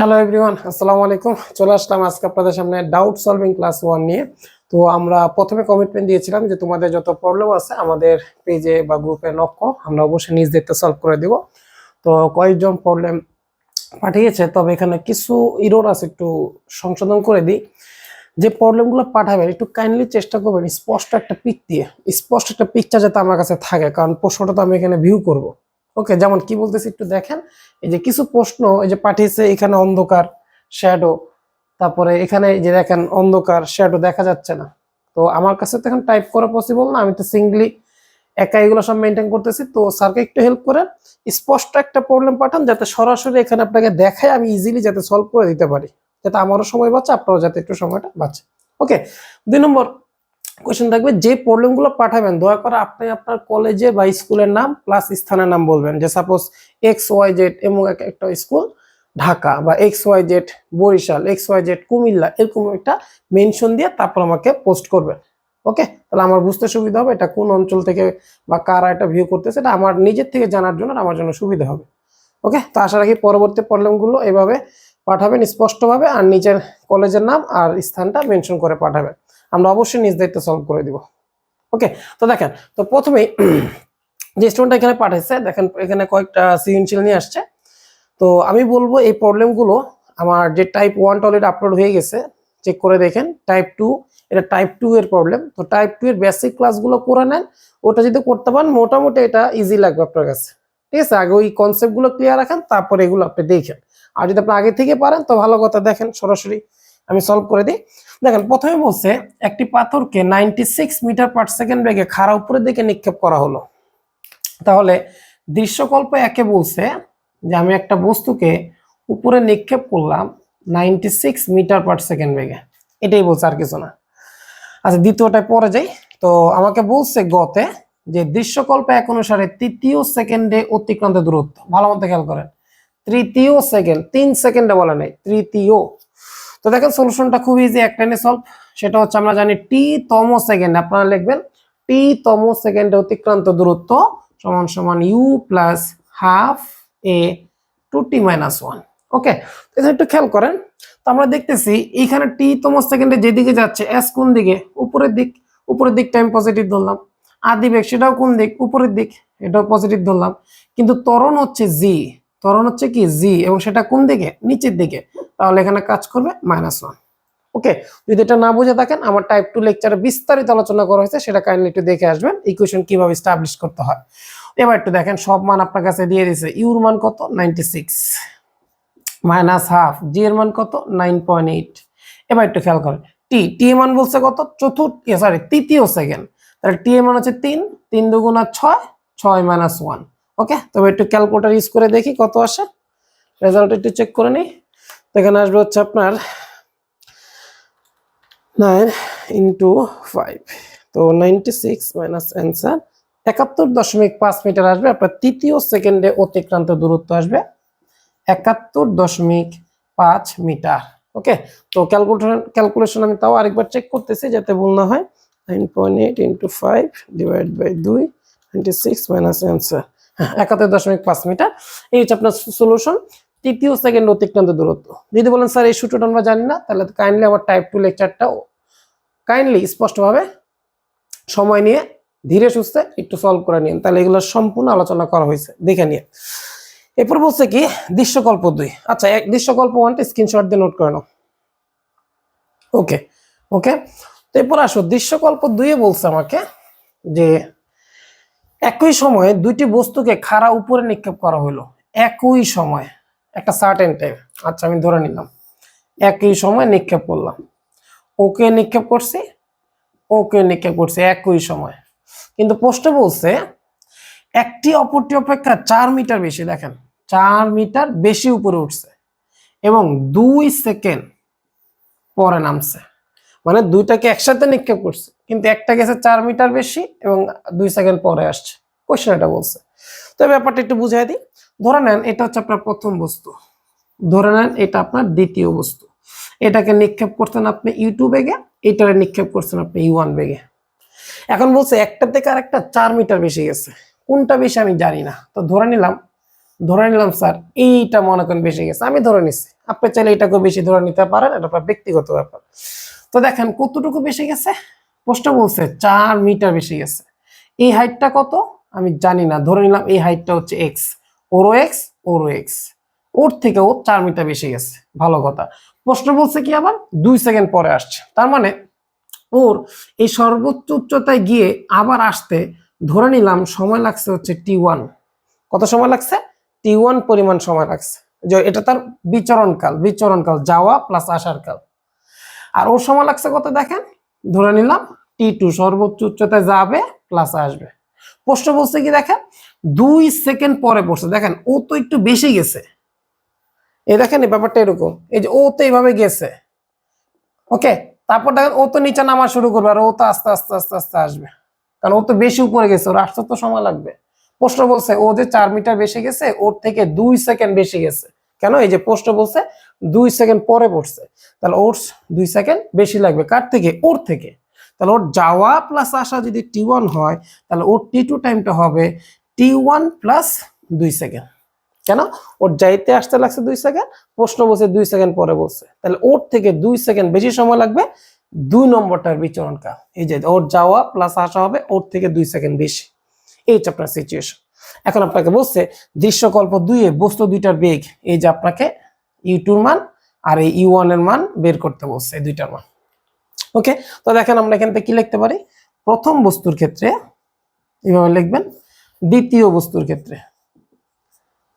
Hello everyone, আসসালামু আলাইকুম। চলে আসলাম আজকে আপনাদের সামনে ডাউট সলভিং ক্লাস 1 নিয়ে। তো আমরা প্রথমে কমিটমেন্ট দিয়েছিলাম যে তোমাদের যত প্রবলেম আছে আমাদের পেজে বা গ্রুপে নক করো, আমরা অবশ্যই নিজ দেখতে সলভ করে দিব। তো কয়েকজন প্রবলেম পাঠিয়েছে, তবে এখানে কিছু ইরর আছে, একটু সংশোধন করে দিই। যে প্রবলেমগুলো পাঠাবেন একটু কাইন্ডলি চেষ্টা করবেন স্পষ্ট একটা পিক দিয়ে, স্পষ্ট একটা পিকচার যাতে আমার কাছে থাকে, কারণ প্রশ্নটা তো আমি এখানে ভিউ করব। ওকে, যেমন কি বলতেছি একটু দেখেন। এই যে কিছু প্রশ্ন এই যে পাঠিয়েছে, এখানে অন্ধকার শ্যাডো, তারপরে এখানে এই যে দেখেন অন্ধকার শ্যাডো দেখা যাচ্ছে না। তো আমার কাছে তো এখন টাইপ করা পসিবল না, আমি তো সিঙ্গলি একা এগুলো সব মেনটেন করতেছি। তো স্যারকে একটু হেল্প করেন, স্পষ্ট একটা প্রবলেম পাঠান যাতে সরাসরি এখানে আপনাকে দেখায়, আমি ইজিলি যাতে সলভ করে দিতে পারি, যাতে আমারও সময় বাঁচে, আপনারও যাতে একটু সময়টা বাঁচে। ওকে, 2 নম্বর কোয়েশ্চেন থাকবে, যে প্রবলেমগুলো পাঠাবেন দয়া করে আপনি আপনার কলেজে বা স্কুলের নাম প্লাস স্থানের নাম বলবেন। যে সাপোজ XYZ এবং একটা স্কুল ঢাকা, বা XYZ বরিশাল, XYZ কুমিল্লা, এরকম একটা মেনশন দিয়ে তারপর আমাকে পোস্ট করবেন। ওকে, তাহলে আমার বুঝতে সুবিধা হবে এটা কোন অঞ্চল থেকে বা কারা এটা ভিউ করতেছে, এটা আমার নিজের থেকে জানার জন্য আমার জন্য সুবিধা হবে। ওকে, তো আশা রাখি পরবর্তী প্রবলেমগুলো এভাবে পাঠাবেন স্পষ্টভাবে, আর নিজের কলেজের নাম আর স্থানটা মেনশন করে পাঠাবেন, আমরা অবশ্যই নিজ দায়িত্বে সলভ করে দিব। ওকে, তো দেখেন, তো প্রথমেই যে স্টুডেন্টটা এখানে পাঠাইছে, দেখেন এখানে কয়েকটা সৃজনশীল নিয়ে আসছে। তো আমি বলবো এই প্রবলেমগুলো আমার যে টাইপ 1 অলরেডি আপলোড হয়ে গেছে, চেক করে দেখেন। টাইপ 2, এটা টাইপ 2 এর প্রবলেম। তো টাইপ 2 এর বেসিক ক্লাসগুলো করে নেন, ওটা যদি করতে পারেন মোটামুটি এটা ইজি লাগবে আপনার কাছে। ঠিক আছে, আগে ওই কনসেপ্টগুলো ক্লিয়ার রাখেন, তারপরে এগুলো আপনি দেখেন। আর যদি আপনি আগে থেকে পারেন তো ভালো কথা, দেখেন সরাসরি আমি সলভ করে দিই। দেখেন প্রথমে বলছে একটি পাথরকে 96 মিটার পার সেকেন্ড বেগে খাড়া উপরের দিকে নিক্ষেপ করা হলো। তাহলে দৃশ্যকল্প একে বলছে যে আমি একটা বস্তুকে উপরে নিক্ষেপ করলাম 96 মিটার পার সেকেন্ড বেগে, এটাই বলছে, আর কিছু না। আচ্ছা, দ্বিতীয়টায় পরে যাই। তো আমাকে বলছে গতে যে দৃশ্যকল্প এক অনুসারে তৃতীয় সেকেন্ডে অতিক্রান্ত দূরত্ব, ভালো মতো খেয়াল করেন, তৃতীয় সেকেন্ড, 3 সেকেন্ডে বলা নেই, তৃতীয়। তো দেখেন সলিউশনটা খুব ইজি, এক টাইমে সলভ। সেটা হচ্ছে আমরা জানি টি তম সেকেন্ডে, আপনারা লিখবেন টি তম সেকেন্ডে অতিক্রান্ত দূরত্ব সমান সমান u plus half a two t minus 1। Okay, এখানে একটু খেয়াল করেন। তো আমরা দেখতেছি এইখানে টি তম সেকেন্ডে যেদিকে যাচ্ছে এস কোন দিকে, উপরের দিক, উপরের দিক টাইম পজিটিভ ধরলাম। আদি বেগ সেটাও কোন দিক, উপরের দিক, এটাও পজিটিভ ধরলাম। কিন্তু ত্বরণ হচ্ছে জি, ত্বরণ হচ্ছে কি জি, এবং সেটা কোন দিকে, নিচের দিকে, তাহলে এখানে কাজ করবে -1। ওকে, যদি এটা না বুঝে থাকেন আমার টাইপ 2 লেকচারে বিস্তারিত আলোচনা করা হয়েছে, সেটা কাইন্ডলি একটু দেখে আসবেন, ইকুয়েশন কিভাবে এস্টাবলিশ করতে হয়। এবার একটু দেখেন, সব মান আপনার কাছে দিয়ে দিয়েছে। ইউর মান কত 96 মাইনাস হাফ, জি এর মান কত 9.8। এবার একটু খেয়াল করেন, টি টি এর মান বলছে কত, তৃতীয় সেকেন্ড, তাহলে টি এর মান হচ্ছে 3, 3 দুগুণা 6, 6 মাইনাস 1। ওকে, তবে একটু ক্যালকুলেটর ইউজ করে দেখি কত আসে, রেজাল্ট একটু চেক করে নিই। এখানে আসবে হচ্ছে আপনার 9 ইন্টু 5, তো 96 মাইনাস অ্যান্সার 71.5 মিটার আসবে। আপনার তৃতীয় সেকেন্ডে অতিক্রান্ত দূরত্ব আসবে 71.5 মিটার। ওকে, তো ক্যালকুলেশন আমি তাও আরেকবার চেক করতেছি যাতে ভুল না হয়। 9.8 into 5 divide by 2, 96 minus answer 71.5 metre. এই হচ্ছে আপনার সলিউশন, তৃতীয় সেকেন্ড অতিক্রান্ত দূরত্ব। যদি বলেন স্যার এই সূত্রটা আমরা জানি না, তাহলে কাইন্ডলি আমার টাইপ 2 লেকচারটা কাইন্ডলি স্পষ্টভাবে সময় নিয়ে ধীরে সুস্থে একটু সলভ করে নিন, তাহলে এগুলো সম্পূর্ণ আলোচনা করা হয়েছে, দেখে নিন। এরপর বলছে কি দৃশ্যকল্প 2। আচ্ছা, এক দৃশ্যকল্প 1টা স্ক্রিনশট দিয়ে নোট করে নাও। ওকে ওকে, তো এরপর আসো দৃশ্যকল্প 2 এ বলছে আমাকে যে একই সময়ে দুইটি বস্তুকে খাড়া উপরে নিক্ষেপ করা হলো, একই সময়, একটা সার্টেন টাইম। আচ্ছা, আমি ধরে নিলাম একই সময় নিক্ষেপ করলাম, ওকে নিক্ষেপ করছি, ওকে নিক্ষেপ করছি একই সময়। কিন্তু প্রশ্নে বলছে একটি অপরটি অপেক্ষা 4 মিটার বেশি, দেখেন 4 মিটার বেশি উপরে উঠছে এবং 2 সেকেন্ড পরে নামছে। মানে দুইটাকে একসাথে নিক্ষেপ করছে, কিন্তু একটা গেছে 4 মিটার বেশি এবং 2 সেকেন্ড পরে আসছে। কোশ্চেন এটা বলছে। তো ব্যাপারটা একটু বুঝাই দিই। ধরে নেন এটা হচ্ছে আপনার প্রথম বস্তু, ধরে নেন এটা আপনার দ্বিতীয় বস্তু। এটাকে নিক্ষেপ করছেন আপনি U2 বেগে, এটারে নিক্ষেপ করছেন আপনি U1 বেগে। এখন বলছে একটা থেকে আরেকটা 4 মিটার বেশি গেছে, কোনটা বেশি আমি জানি না। তো ধরে নিলাম ধরে নিলাম স্যার এইটা মনে করেন বেশি গেছে, আমি ধরে নিচ্ছি, আপনি চাইলে এটাকেও বেশি ধরে নিতে পারেন, এটা আপনার ব্যক্তিগত ব্যাপার। তো দেখেন কতটুকু বেশি গেছে, প্রশ্ন বলছে 4 মিটার বেশি গেছে। এই হাইটটা কত আমি জানি না, ধরে নিলাম এই হাইটটা হচ্ছে এক্স, ওরও এক্স, ওরও এক্স, ওর থেকে ও 4 মিটার বেশি গেছে, ভালো কথা। প্রশ্ন বলছে কি আবার 2 সেকেন্ড পরে আসছে, তার মানে ওর এই সর্বোচ্চ উচ্চতায় গিয়ে আবার আসতে ধরে নিলাম সময় লাগছে হচ্ছে T1। কত সময় লাগছে? T1 পরিমাণ সময় লাগছে, যে এটা তার বিচরণকাল যাওয়া প্লাস আসার কাল। আর ওর সময় লাগছে কত দেখেন, ধরে নিলাম T2 সর্বোচ্চ উচ্চতায় যাবে প্লাস আসবে। প্রশ্ন বলছে কি দেখেন 2 সেকেন্ড পরে পড়ছে, দেখেন ও তো একটু বেশি গেছে, এই দেখেন এই ব্যাপারটা এরকম, এই যে ও তো এইভাবে গেছে, ওকে, তারপর দেখেন ও তো নিচে নামা শুরু করবে, আর ও তো আস্তে আস্তে আস্তে আস্তে আসবে, কারণ ও তো বেশি উপরে গেছে, ওর আসতে তো সময় লাগবে। প্রশ্ন বলছে ও যে 4 মিটার বেশি গেছে, ওর থেকে 2 সেকেন্ড বেশি গেছে, কেন? এই যে প্রশ্ন বলছে 2 সেকেন্ড পরে পড়ছে, তাহলে ওর 2 সেকেন্ড বেশি লাগবে, কার থেকে? ওর থেকে। তাহলে ওর যাওয়া প্লাস আসা যদি T1 হয়, তাহলে ওর T2 টাইমটা হবে T1 প্লাস 2 সেকেন্ড। কেন? ওর যাইতে আসতে লাগছে 2 সেকেন্ড, প্রশ্ন বলছে 2 সেকেন্ড পরে বলছে, তাহলে ওর থেকে 2 সেকেন্ড বেশি সময় লাগবে 2 নম্বরটার বিচরণকাল। এই যে ওর যাওয়া প্লাস আসা হবে ওর থেকে 2 সেকেন্ড বেশি, এই হচ্ছে আপনার সিচুয়েশন। এখন আপনাকে বলছে দৃশ্যকল্প 2 এ বস্তু দুইটার বেগ, এই যে আপনাকে U2 এর মান আর এই U1 এর মান বের করতে বলছে, এই দুইটার মান। ওকে, তো দেখেন আমরা এখান থেকে কি লিখতে পারি, প্রথম বস্তুর ক্ষেত্রে এইভাবে লিখবেন, দ্বিতীয় বস্তুর ক্ষেত্রে।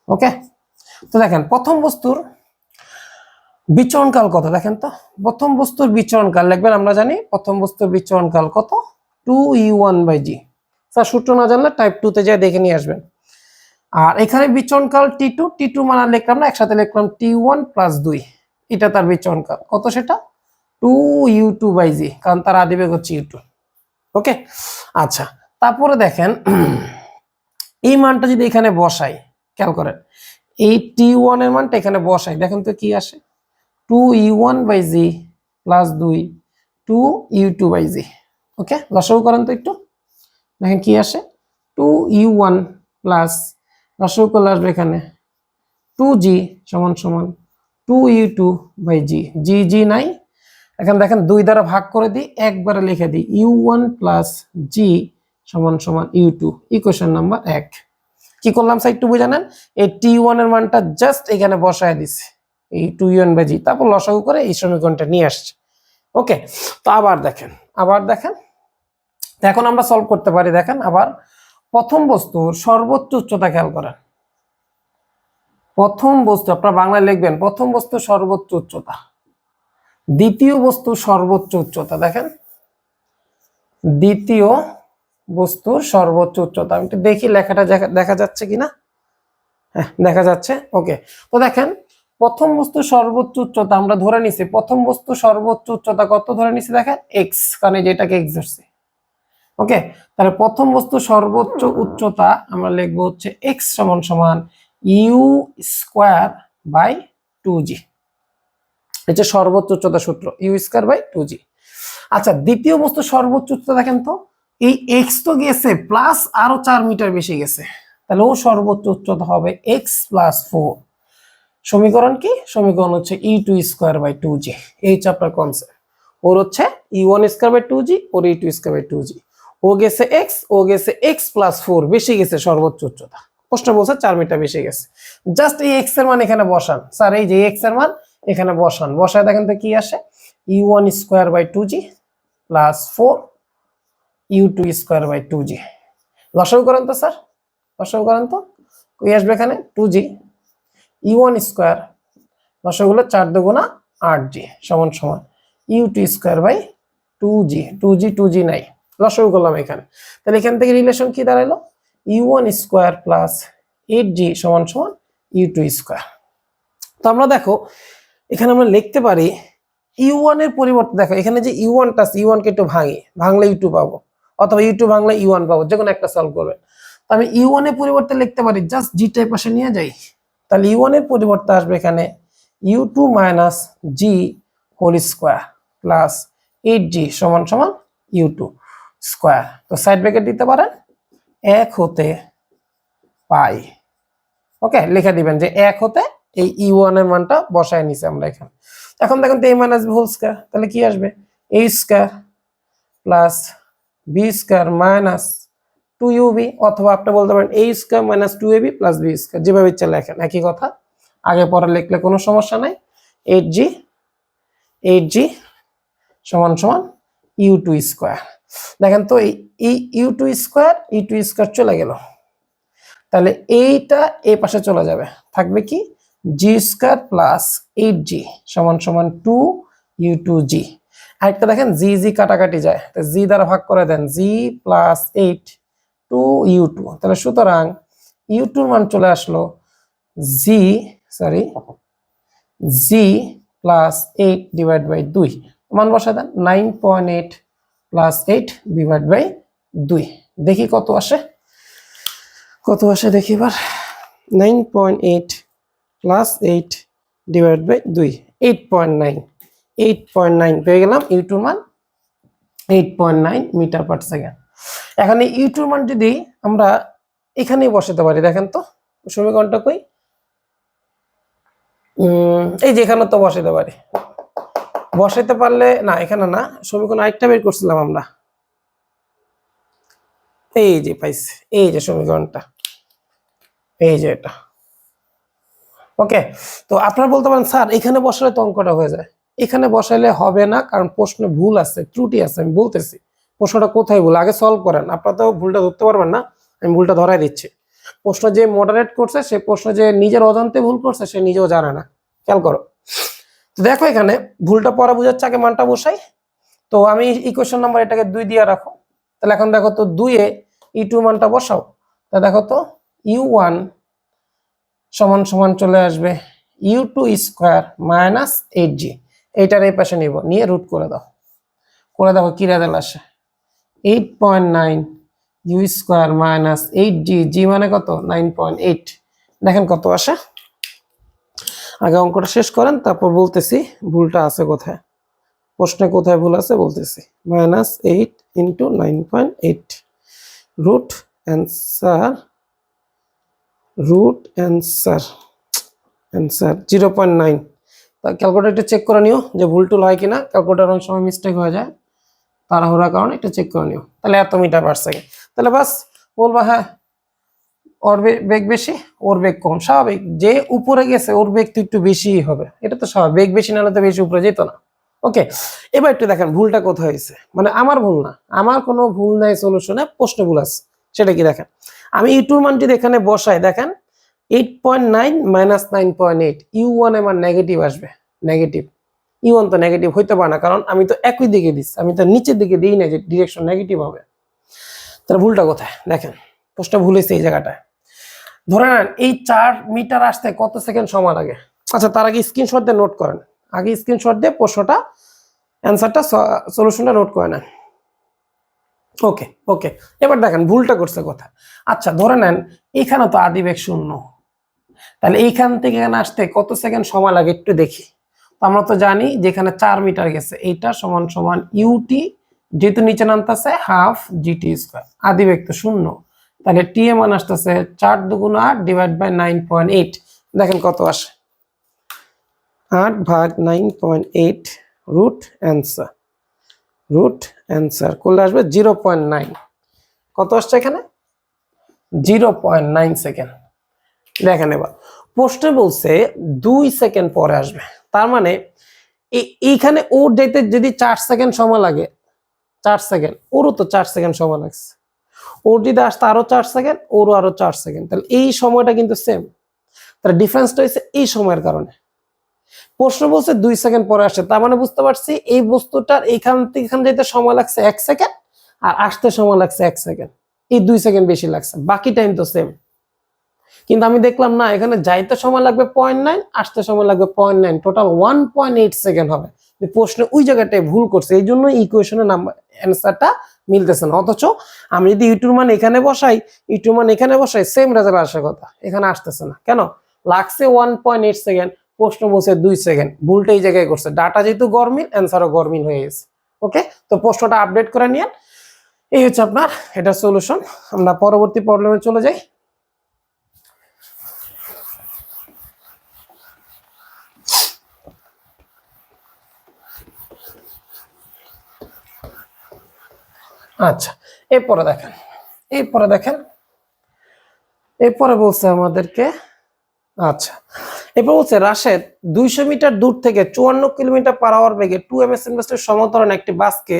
ওকে, তো দেখেন প্রথম বস্তুর বিচরণকাল কত, দেখেন তো প্রথম বস্তুর বিচরণকাল লিখবেন, আমরা জানি প্রথম বস্তুর বিচরণকাল কত, 2U1/g। স্যার সূত্র না জানলে টাইপ 2 তে যা দেখে নিয়ে আসবেন। আর এখানে বিচরণকাল T2 মানে লিখলাম না, একসাথে লিখলাম T1 প্লাস 2, এটা তার বিচরণকাল কত, সেটা 2U2/g, কারণ তার আদিবেগ হচ্ছে U2। ওকে, আচ্ছা, তারপরে দেখেন এই মানটা যদি এখানে বসাই, খেয়াল করেন এই T1 এর মানটা এখানে বসাই, দেখেন তো কি আসে, 2U1/g প্লাস 2 2U2/g। ওকে, লসাগু করেন তো একটু, দেখেন কি আসে, 2U1 প্লাস লসাগু করলে আসবে এখানে 2g সমান সমান 2U2/g, g নাই, এখন দেখেন 2 দ্বারা ভাগ করে দিই, একবারে লিখে দিই U1 প্লাস g সমান সমান U2, ইকুয়েশন নাম্বার 1। কি করলাম স্যার একটু বুঝে নেন, এই T1 এর মানটা জাস্ট এখানে বসায় দিছি, এই 2U1/g, তারপর লসাগু করে এই সমীকরণটা নিয়ে আসছে। ওকে, তো আবার দেখেন এখন আমরা সলভ করতে পারি। দেখেন আবার প্রথম বস্তুর সর্বোচ্চ উচ্চতা খেয়াল করেন, প্রথম বস্তু আপনারা বাংলায় লিখবেন প্রথম বস্তু সর্বোচ্চ উচ্চতা, দ্বিতীয় বস্তু সর্বোচ্চ উচ্চতা, দেখেন দ্বিতীয় বস্তুর সর্বোচ্চ উচ্চতা, আমি একটু দেখি লেখাটা দেখা যাচ্ছে কিনা, হ্যাঁ দেখা যাচ্ছে। ওকে, তো দেখেন প্রথম বস্তু সর্বোচ্চ উচ্চতা আমরা ধরে নিছি, প্রথম বস্তু সর্বোচ্চ উচ্চতা কত ধরে নিছি, দেখেন x, কারণ যেটাকে x ধরছি। ওকে, তাহলে প্রথম বস্তু সর্বোচ্চ উচ্চতা আমরা লিখবো হচ্ছে x সমান সমান U²/2g, এটা সর্বোচ্চ উচ্চতা সূত্র, U²/2g। আচ্ছা, দ্বিতীয় বস্তু সর্বোচ্চ উচ্চতা দেখেন তো, এই x তো গেছে প্লাস আরো 4 মিটার বেশি গেছে, তাহলে ও সর্বোচ্চ উচ্চতা হবে x প্লাস 4। সমীকরণ কি? সমীকরণ হচ্ছে U2²/2g, এই হচ্ছে আপনার কনসেপ্ট। ওর হচ্ছে U1²/2g, ওর U2²/2g, ও গেছে x, ও গেছে x প্লাস 4, বেশি গেছে সর্বোচ্চ উচ্চতা, প্রশ্ন বলছে 4 মিটার বেশি গেছে। জাস্ট এই x এর মান এখানে বসান, স্যার এই যে x এর মান এখানে বসায় দেখেন তো কি আসে, U1²/2g প্লাস 4 U2²/2g। লসাগু করেন তো স্যার, লসাগু করেন তো, কি আসবে এখানে 2g, U1² লসাগুলো 4 দুগুণা 8g সমান সমান U2²/2g, 2g নাই, লসাগু করলাম এখানে, তাহলে এখান থেকে রিলেশন কি দাঁড়ালো, U1² প্লাস 8g সমান সমান U2²। তো আমরা দেখো এখানে আমরা লিখতে পারি U1 এর পরিবর্তে, দেখো এখানে যে U1টা আছে, U1 কে একটু ভাঙলে U2 পাবো, অথবা U2 ভাঙলে U1 পাবো, যে কোনো একটা সলভ করবেন। তো আমি U1 এর পরিবর্তে লিখতে পারি জাস্ট g টাই পাশে নিয়ে যাই, তাহলে U1 এর পরিবর্তে আসবে এখানে U2 minus g whole square plus 8g সমান সমান U2²। তো সাইড ব্র্যাকেট দিতে পারেন, 1 হতে পাই ওকে, লিখে দিবেন যে 1 হতে এই e1 এর মানটা বসায় নিছি আমরা এখানে। এখন দেখেন তো a minus b whole square, তাহলে কি আসবে a square plus b square minus 2ab, অথবা আপনি বলতে পারেন a square minus 2ab plus b square, যেভাবে ইচ্ছা লেখেন একই কথা, আগে পরে লিখলে কোনো সমস্যা নাই। 8g সমান সমান u2 স্কয়ার। দেখেন তো এই u2 স্কয়ার u2 স্কয়ার চলে গেল, তাহলে এইটা এই পাশে চলে যাবে, থাকবে কি g স্কয়ার প্লাস 8g সমান সমান 2u2g। আরেকটা দেখেন g কাটাকাটি যায়, তো g দ্বারা ভাগ করে দেন, g প্লাস 8 2u2, তাহলে সুতরাং u2 এর মান চলে আসলো g প্লাস 8 ডিভাইড বাই 2, মান বসায় দেন 9.8 প্লাস 8 ডিভাইড বাই 2, দেখি কত আসে দেখি এবার। 9.8 প্লাস 8 ডিভাইড বাই 2, 8.9 পেয়ে গেলাম u2 মান 8.9 মিটার পার সেকেন্ড। এখন এই u2 মান যদি আমরা এখানেই বসাতে পারি, দেখেন তো সমীকরণটা কই, এই যে এখানে তো বসাতে পারি, বসাইতে পারলে না, এখানে না, সমীকরণ আরেকটা বের করছিলাম আমরা, এই যে পাইছি, এই যে সমীকরণটা, এই যে এটা। ওকে, তো আপনারা বলতে পারেন স্যার এখানে বসালে তো অঙ্কটা হয়ে যায়। এখানে বসাইলে হবে না, কারণ প্রশ্নে ভুল আছে, ত্রুটি আছে, আমি বলতেছি প্রশ্নটা কোথায় ভুল আগে সলভ করেন, আপনারা তো ভুলটা ধরতে পারবেন না, আমি ভুলটা ধরাই দিচ্ছি। প্রশ্ন যে মডারেট করছে সে প্রশ্ন যে নিজের অজান্তে ভুল করছে সে নিজেও জানে না, খেয়াল করো। তো দেখো এখানে ভুলটা পরে বুঝাচ্ছে, আগে মানটা বসাই। তো আমি ইকুয়েশন নাম্বার এটাকে 2 দিয়ে রাখো, তাহলে এখন দেখো তো 2 এ e2 মানটা বসাও, তা দেখো তো u1 সমান সমান চলে আসবে u2 স্কয়ার মাইনাস 8g, এইটার এই পাশে নিব, নিয়ে রুট করে দাও, করে দেখো কি রেজাল্ট আসে, 8.9 u square minus 8g, g মানে কত 9.8, দেখেন কত আসে। আগে অঙ্কটা শেষ করেন, তারপর বলতেছি ভুলটা আছে কোথায়, প্রশ্নে কোথায় ভুল আছে বলতেছি। Minus 8 into 9.8 root answer 0.9। Calculator check করে নিও যে ভুল টুল হয় কিনা, ক্যালকুলেটর অনেক সময় মিস্টেক হয়ে যায় তাড়াহুড়ার কারণে, একটু চেক করে নিও। তাহলে এত মিটার পার সেকেন্ড, তাহলে বাস বলবা হ্যাঁ ওর বেগ বেশি ওর বেগ কম, স্বাভাবিক, যে উপরে গেছে ওর বেগ তো একটু বেশিই হবে, এটা তো স্বাভাবিক, বেগ বেশি না হলে তো বেশি উপরে যেত না। ওকে, এবার একটু দেখেন ভুলটা কোথায় হয়েছে, মানে আমার ভুল না, আমার কোনো ভুল নাই সলিউশনে, প্রশ্ন ভুল আছে, সেটা কি দেখেন। আমি ইউটুর মানটি এখানে বসাই, দেখেন 8.9 মাইনাস 9.8, u1 এর মান নেগেটিভ আসবে, নেগেটিভ, u1 তো নেগেটিভ হইতে পারে না, কারণ আমি তো একই দিকে দিচ্ছি, আমি তো নিচের দিকে দিই না যে ডিরেকশন নেগেটিভ হবে। তাহলে ভুলটা কোথায় দেখেন, প্রশ্নটা ভুল হয়েছে এই জায়গাটায়। ধরে নেন এই 4 মিটার আসতে কত সেকেন্ড সময় লাগে, আচ্ছা তার আগে স্ক্রিনশট দিয়ে নোট করেন, আগে স্ক্রিনশট দিয়ে প্রশ্নটা অ্যান্সারটা সলিউশনটা নোট করে নেন। ওকে ওকে, এবার দেখেন ভুলটা করছে কোথায়। আচ্ছা ধরে নেন এখানে তো আদিবেগ 0, তাহলে এইখান থেকে এখানে আসতে কত সেকেন্ড সময় লাগে একটু দেখি। তো আমরা তো জানি যেখানে 4 মিটার গেছে, এইটা সমান সমান ইউটি, যেহেতু নিচে নামতেছে হাফ জিটি স্কয়ার, আদিবেগ তো 0, তাহলে টি এর মান আসতেছে 4 দুগুণ 8 ডিভাইড বাই 9.8, দেখেন কত আসে, 8 ভাগ 9.8 রুট অ্যান্সার করলে আসবে 0.9, কত আসছে এখানে 0.9 সেকেন্ড। দেখেন এবার প্রশ্নে বলছে 2 সেকেন্ড পরে আসবে, তার মানে এইখানে ওর যেতে যদি 4 সেকেন্ড সময় লাগে, 4 সেকেন্ড, ওরও তো 4 সেকেন্ড সময় লাগছে, ওর যদি আসতে আরো 4 সেকেন্ড, ওরও আরো 4 সেকেন্ড, তাহলে এই সময়টা কিন্তু সেম, তাহলে ডিফারেন্সটা হচ্ছে এই সময়ের কারণে। প্রশ্ন বলছে 2 সেকেন্ড পরে আসছে, তার মানে বুঝতে পারছি এই বস্তুটার এইখান থেকে এখানে যেতে সময় লাগছে 1 সেকেন্ড, আর আসতে সময় লাগছে 1 সেকেন্ড, এই 2 সেকেন্ড বেশি লাগছে, বাকি টাইম তো সেম। কিন্তু আমি দেখলাম না, এখানে যাইতে সময় লাগবে 0.9, আসতে সময় লাগবে 0.9, টোটাল 1.8 সেকেন্ড হবে। প্রশ্নে ওই জায়গাটায় ভুল করছে, এই জন্য ইকুয়েশনের নাম্বার অ্যান্সারটা মিলতেছে না। অথচ আমি যদি ইউটিউব মান এখানে বসাই, ইউটিউব মান এখানে বসাই, সেম রেজাল্ট আসার কথা, এখানে আসতেছে না কেন, লাগছে 1.8 সেকেন্ড, প্রশ্ন বলছে 2 সেকেন্ড, ভুলটা এই জায়গায় করছে, ডাটা যেহেতু গরমিল, অ্যান্সারও গরমিল হয়ে গেছে। ওকে, তো প্রশ্নটা আপডেট করে নিন, এই হচ্ছে আপনার এটা সলিউশন। আমরা পরবর্তী প্রবলেমে চলে যাই। আচ্ছা, এরপরে দেখেন এরপরে বলছে আমাদেরকে, আচ্ছা এরপর বলছে রাশেদ 200 মিটার দূর থেকে 54 কিলোমিটার পার আওয়ার বেগে 2 ms ইনভার্সের সমতরণে একটি বাসকে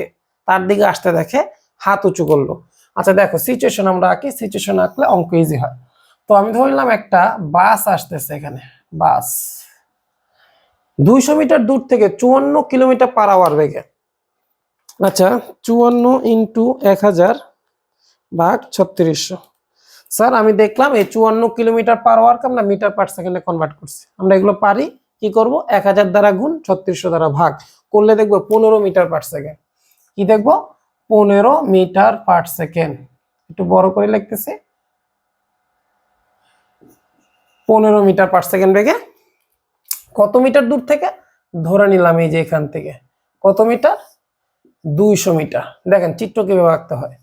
তার দিকে আসতে দেখে হাত উঁচু করলো। আচ্ছা দেখো সিচুয়েশন আমরা আঁকি, সিচুয়েশন আঁকলে অঙ্ক ইজি হয়। তো আমি ধরলাম একটা বাস আসতেছে, এখানে বাস 200 মিটার দূর থেকে 54 কিলোমিটার পার আওয়ার বেগে। আচ্ছা 54 ইন্টু 1000 ভাগ 3600। স্যার আমি দেখলাম এই 54 কিলোমিটার পার আওয়ারকে আমরা মিটার পার সেকেন্ডে কনভার্ট করছি। আমরা এগুলো পারি, কি করব 1000 দ্বারা গুণ 3600 দ্বারা ভাগ করলে দেখবো 15 মিটার পার সেকেন্ড। কি দেখবো 15 মিটার পার সেকেন্ড। একটু বড় করে লিখতেছি, 15 মিটার পার সেকেন্ড বেগে কত মিটার দূর থেকে, ধরে নিলাম এই যে এখান থেকে কত মিটার 200 মিটার। দেখেন চিত্র কিভাবে আঁকতে হয়,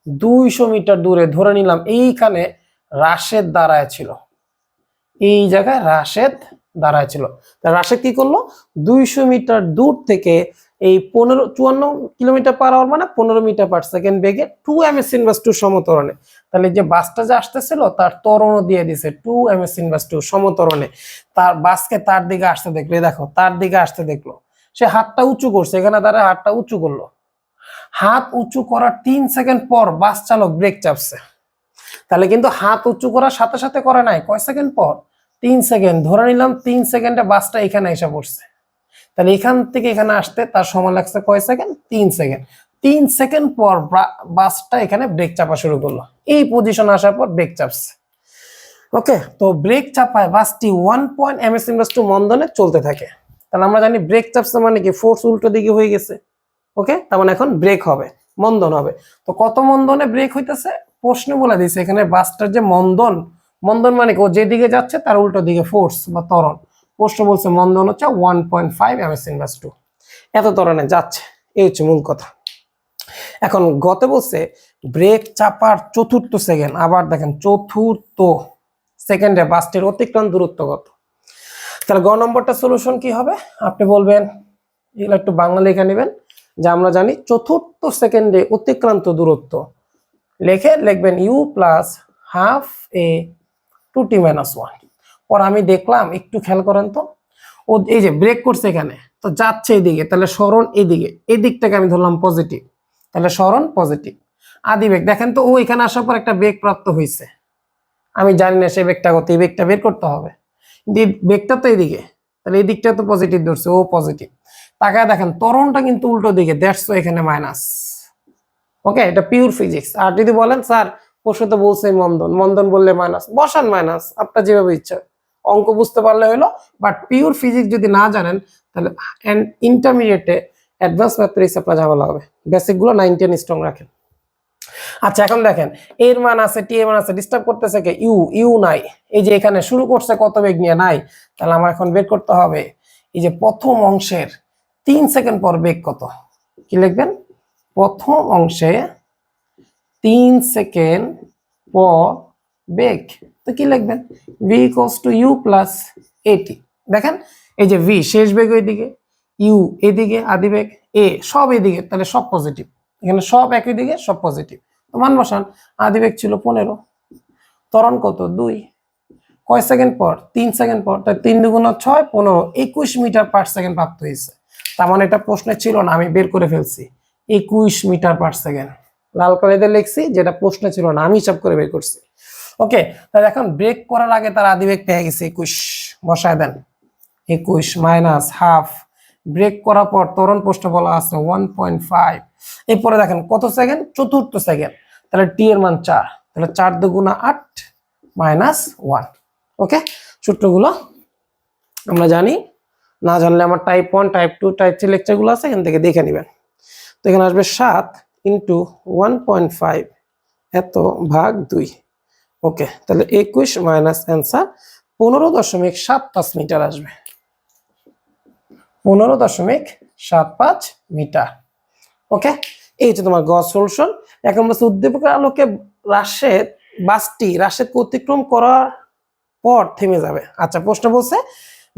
200 মিটার দূরে ধরে নিলাম এইখানে রাশেদ দাঁড়ায় ছিল, এই জায়গায় রাশেদ দাঁড়ায় ছিল। রাশেদ কি করলো 200 মিটার দূর থেকে এই 54 কিলোমিটার পার আওয়ার মানে 15 মিটার পার সেকেন্ড বেগে 2 ms ইনভার্স টু সমতরণে, তাহলে যে বাসটা যে আসতেছিল তার ত্বরণ দিয়ে দিছে 2 ms ইনভার্স টু সমতরণে। তার বাসকে তার দিকে আসতে দেখলো, দেখো তার দিকে আসতে দেখলো, সে হাতটা উঁচু করছে, এখানে দাঁড়ায় হাতটা উঁচু করলো। হাত উঁচু করার 3 সেকেন্ড পর বাস চালক ব্রেক চাপছে। তাহলে কিন্তু হাত উঁচু করার সাথে সাথে করে নাই, কয় সেকেন্ড পর 3 সেকেন্ড। ধরে নিলাম 3 সেকেন্ডে বাসটা এখানে এসে পড়ছে, তাহলে এখান থেকে এখানে আসতে তার সময় লাগছে কয় সেকেন্ড 3 সেকেন্ড। 3 সেকেন্ড পর বাসটা এখানে ব্রেক চাপা শুরু করলো, এই পজিশন আসার পর ব্রেক চাপছে। ওকে, তো ব্রেক চাপায় বাসটি 1 ms ইনভার্স টু মন্দনে চলতে থাকে। তাহলে আমরা জানি ব্রেক চাপছে মানে কি ফোর্স উল্টো দিকে হয়ে গেছে। ওকে, তার মানে এখন ব্রেক হবে, মন্দন হবে। তো কত মন্দনে ব্রেক হইতেছে প্রশ্ন বলে দিয়েছে এখানে, বাসটার যে মন্দন, মন্দন মানে কি ও যেদিকে যাচ্ছে তার উল্টো দিকে ফোর্স বা ত্বরণ। প্রশ্ন বলছে মন্দন হচ্ছে 1.5 ms ইনভার্স টু, এত ত্বরণে যাচ্ছে, এই হচ্ছে মূল কথা। এখন গতে বলছে ব্রেক চাপার চতুর্থ সেকেন্ড, আবার দেখেন চতুর্থ সেকেন্ডে বাসটির অতিক্রম দূরত্ব কত। তাহলে গ নম্বরটা সলিউশন কি হবে আপনি বলবেন, এগুলো একটু বাংলা লেখা নেবেন, যে আমরা জানি চতুর্থ সেকেন্ডে অতিক্রান্ত দূরত্ব লিখবেন u plus half a two t minus one. পর আমি দেখলাম একটু খেয়াল করেন তো, ও এই যে ব্রেক করছে এখানে তো যাচ্ছে এইদিকে, তাহলে সরণ এইদিকে, এই দিকটাকে আমি ধরলাম পজিটিভ, তাহলে সরণ পজিটিভ। আদি বেগ দেখেন তো ও এখানে আসার পর একটা বেগ প্রাপ্ত হয়েছে, আমি জানি না সেই বেগটা কত, এই বেগটা বের করতে হবে। বেগটা তো এইদিকে, তাহলে এই দিকটা তো পজিটিভ ধরছে, ও পজিটিভ। তাকায় দেখেন ত্বরণটা কিন্তু উল্টো দিকে, দ্যাটস এখানে মাইনাস। ওকে, এটা পিওর ফিজিক্স। আর যদি বলেন স্যার প্রশ্ন তো বলছে মন্দন, মন্দন বললে মাইনাস, বসান মাইনাস, আপনার যেভাবে ইচ্ছা, অঙ্ক বুঝতে পারলে হলো। বাট পিওর ফিজিক্স যদি না জানেন তাহলে ইন্টারমিডিয়েটে অ্যাডভান্স ম্যাথমেটিক্স আপনার ঝামেলা হবে। বেসিক গুলো 9 10 স্ট্রং রাখেন। আচ্ছা এখন দেখেন এর মান আছে, টি এর মান আছে, ডিস্টার্ব করতেছে কে ইউ, ইউ নাই। এই যে এখানে শুরু করছে কত বেগ নিয়ে নাই, তাহলে আমার এখন বের করতে হবে এই যে প্রথম অংশের 3 সেকেন্ড পর বেগ কত। কি লিখবেন, প্রথম অংশে 3 সেকেন্ড পর বেগ, তো কি লিখবেন v equals to u plus এটি। দেখেন এই যে v শেষ বেগ ওইদিকে, u এদিকে আদি বেগ, a সব এদিকে, তাহলে সব পজিটিভ, এখানে সব একই দিকে সব পজিটিভ। তো মান বসান, আদি বেগ ছিল 15, ত্বরণ কত 2, কয় সেকেন্ড পর 3 সেকেন্ড পর, তাই 3 দুগুণ 6 15, 21 মিটার পার সেকেন্ড প্রাপ্ত হয়েছে। তার মানে এটা প্রশ্নে ছিল না, আমি বের করে ফেলছি 21 মিটার পার সেকেন্ড। লাল কালিতে লিখছি, যেটা প্রশ্নে ছিল না, আমি হিসাব করে বের করছি। ওকে, তাহলে এখন ব্রেক করার আগে তার আদি বেগ পেয়ে গেছে 21, বসায় দেন 21 মাইনাস হাফ, ব্রেক করার পর ত্বরণ প্রশ্ন বলা আছে 1.5। এরপরে দেখেন কত সেকেন্ড, চতুর্থ সেকেন্ড, তাহলে টি এর মান 4, তাহলে 4 দুগুণা 8 মাইনাস 1। ওকে, সূত্রগুলো আমরা জানি, না জানলে আমার টাইপ 1 টাইপ 2 টাইপ 3 লেকচারগুলো আছে, এখান থেকে দেখে নেবেন। তো এখানে আসবে 7 ইন্টু 1.5 এত ভাগ 2। ওকে, তাহলে 21 মাইনাস অ্যান্সার 15.75 মিটার আসবে, 15.75 মিটার। ওকে, এই হচ্ছে তোমার গ সলিউশন। এখন বলছে উদ্দীপকের আলোকে রাশেদকে অতিক্রম করার পর থেমে যাবে। আচ্ছা প্রশ্ন বলছে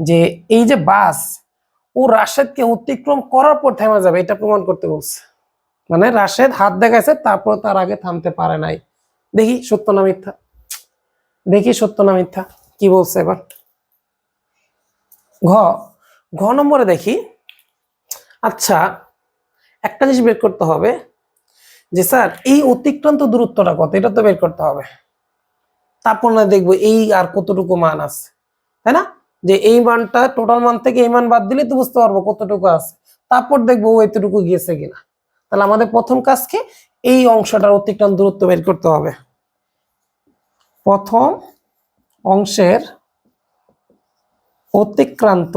যে এই যে বাস ও রাশেদকে অতিক্রম করার পর থেমে যাবে, এটা প্রমাণ করতে বলছে। মানে রাশেদ হাত দেখাইছে, তারপর তার আগে থামতে পারে নাই। দেখি সত্য না মিথ্যা, দেখি সত্য না মিথ্যা, কি বলছে এবার। ঘ ঘ নম্বরে দেখি। আচ্ছা, একটা জিনিস বের করতে হবে যে স্যার এই অতিক্রান্ত দূরত্বটা কত, এটা তো বের করতে হবে। তারপর না দেখবো এই আর কতটুকু মান আছে, তাই না? যে এই মানটা টোটাল মান থেকে এই মান বাদ দিলে তো বুঝতে পারবো কতটুকু আছে, তারপর দেখবো ও এতটুকু গিয়েছে কিনা। তাহলে আমাদের প্রথম কাজ কি, এই অংশটার অতিক্রান্ত দূরত্ব বের করতে হবে। প্রথম অংশের অতিক্রান্ত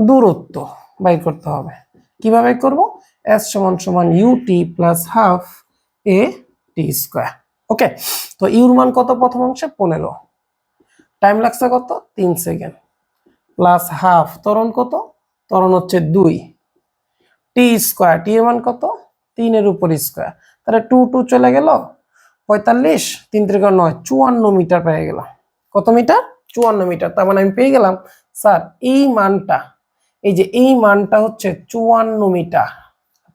দূরত্ব বের করতে হবে। কিভাবে করব, s সমান সমান ut plus half a t square. Okay, তো ইউর মান কত প্রথম অংশে 15, টাইম লাগছে কত 3 সেকেন্ড, প্লাস হাফ ত্বরণ কত, ত্বরণ হচ্ছে 2, টি স্কয়ার, টি এর মান কত 3 এর উপর স্কয়ার, তাহলে 2 2 চলে গেল 45, 3 3 9, 54 মিটার পেয়ে গেলাম। কত মিটার, 54 মিটার। তার মানে আমি পেয়ে গেলাম স্যার এই মানটা, এই যে এই মানটা হচ্ছে 54 মিটার।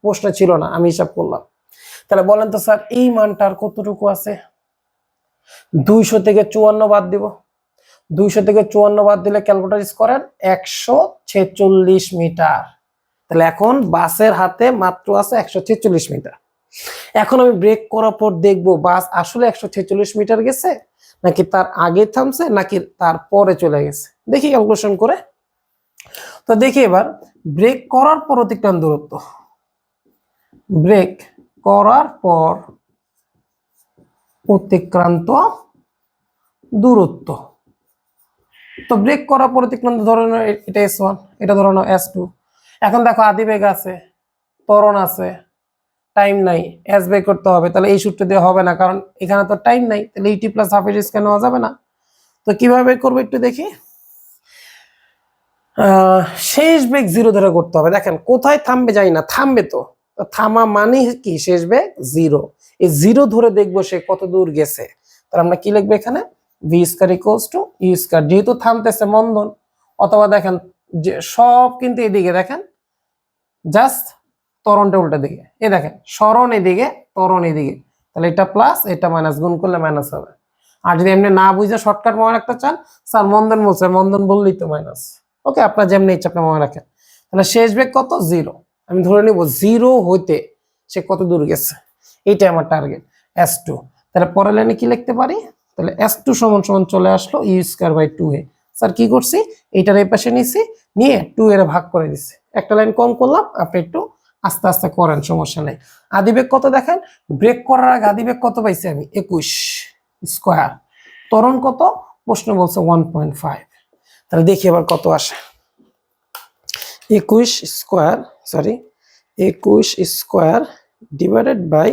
প্রশ্ন ছিল না, আমি হিসাব করলাম। তাহলে বলেন তো স্যার এই মানটার কতটুকু আছে, 200 থেকে 54 বাদ দিব, 200 থেকে 54 বাদ দিলে ক্যালকুলেটর ইউজ করেন 146 মিটার। তাহলে এখন বাসের হাতে মাত্র আছে 146 মিটার। এখন আমি ব্রেক করার পর দেখবো বাস আসলে 146 মিটার গেছে, নাকি তার আগে থামছে, নাকি তার পরে চলে গেছে। দেখি ক্যালকুলেশন করে। তো দেখি এবার ব্রেক করার পর অতিক্রান্ত দূরত্ব, ব্রেক করার পর অতিক্রান্ত দূরত্ব। তো ব্রেক করার পর অতিক্রান্ত ধরনের এটা S1, এটা ধরনো S2। এখন দেখো আদিবেগ আছে, ত্বরণ আছে, টাইম নাই, এস বের করতে হবে। তাহলে এই সূত্র দিয়ে হবে না, কারণ এখানে তো টাইম নাই, তাহলে ইটি প্লাস হাফ এর স্কয়ার নেওয়া যাবে না। তো কিভাবে বের করবো একটু দেখি। শেষ বেগ 0 ধরে করতে হবে। দেখেন কোথায় থামবে জানি না, থামবে তো, থামা মানে কি শেষ বেগ 0। এই 0 ধরে দেখবো সে কত দূর গেছে। তাহলে আমরা কি লিখবো এখানে, v square equals to you square, যেহেতু থামতেছে মন্দন, অথবা দেখেন যে সব কিন্তু এদিকে, দেখেন জাস্ট ত্বরণটা উল্টা দিকে, এই দেখেন সরণ এদিকে ত্বরণ এদিকে, তাহলে এটা প্লাস এটা মাইনাস, গুণ করলে মাইনাস হবে। আর যদি এমনি না বুঝে শর্টকাট মনে রাখতে চান, স্যার মন্দন বলছে, মন্দন বললেই তো মাইনাস। ওকে, আপনার যেমনি ইচ্ছা আপনি মনে রাখেন। তাহলে শেষ বেগ কত 0, আমি ধরে নিব 0 হইতে সে কত দূর গেছে, এইটাই আমার টার্গেট S2। তাহলে পরের লাইনে কি লিখতে পারি, তাহলে S2 সমান সমান চলে আসলো you square by 2a। Sir কি করছি, এইটার এই পাশে নিছি, নিয়ে 2 এর ভাগ করে দিছি, একটা লাইন কম করলাম, আপনি একটু আস্তে আস্তে করেন, সমস্যা নেই। আদিবেগ কত দেখেন, ব্রেক করার আগে আদিবেগ কত পাইছি আমি 21 স্কয়ার, ত্বরণ কত প্রশ্ন বলছে 1.5। তাহলে দেখি এবার কত আসে, 21 square, sorry 21 square divided by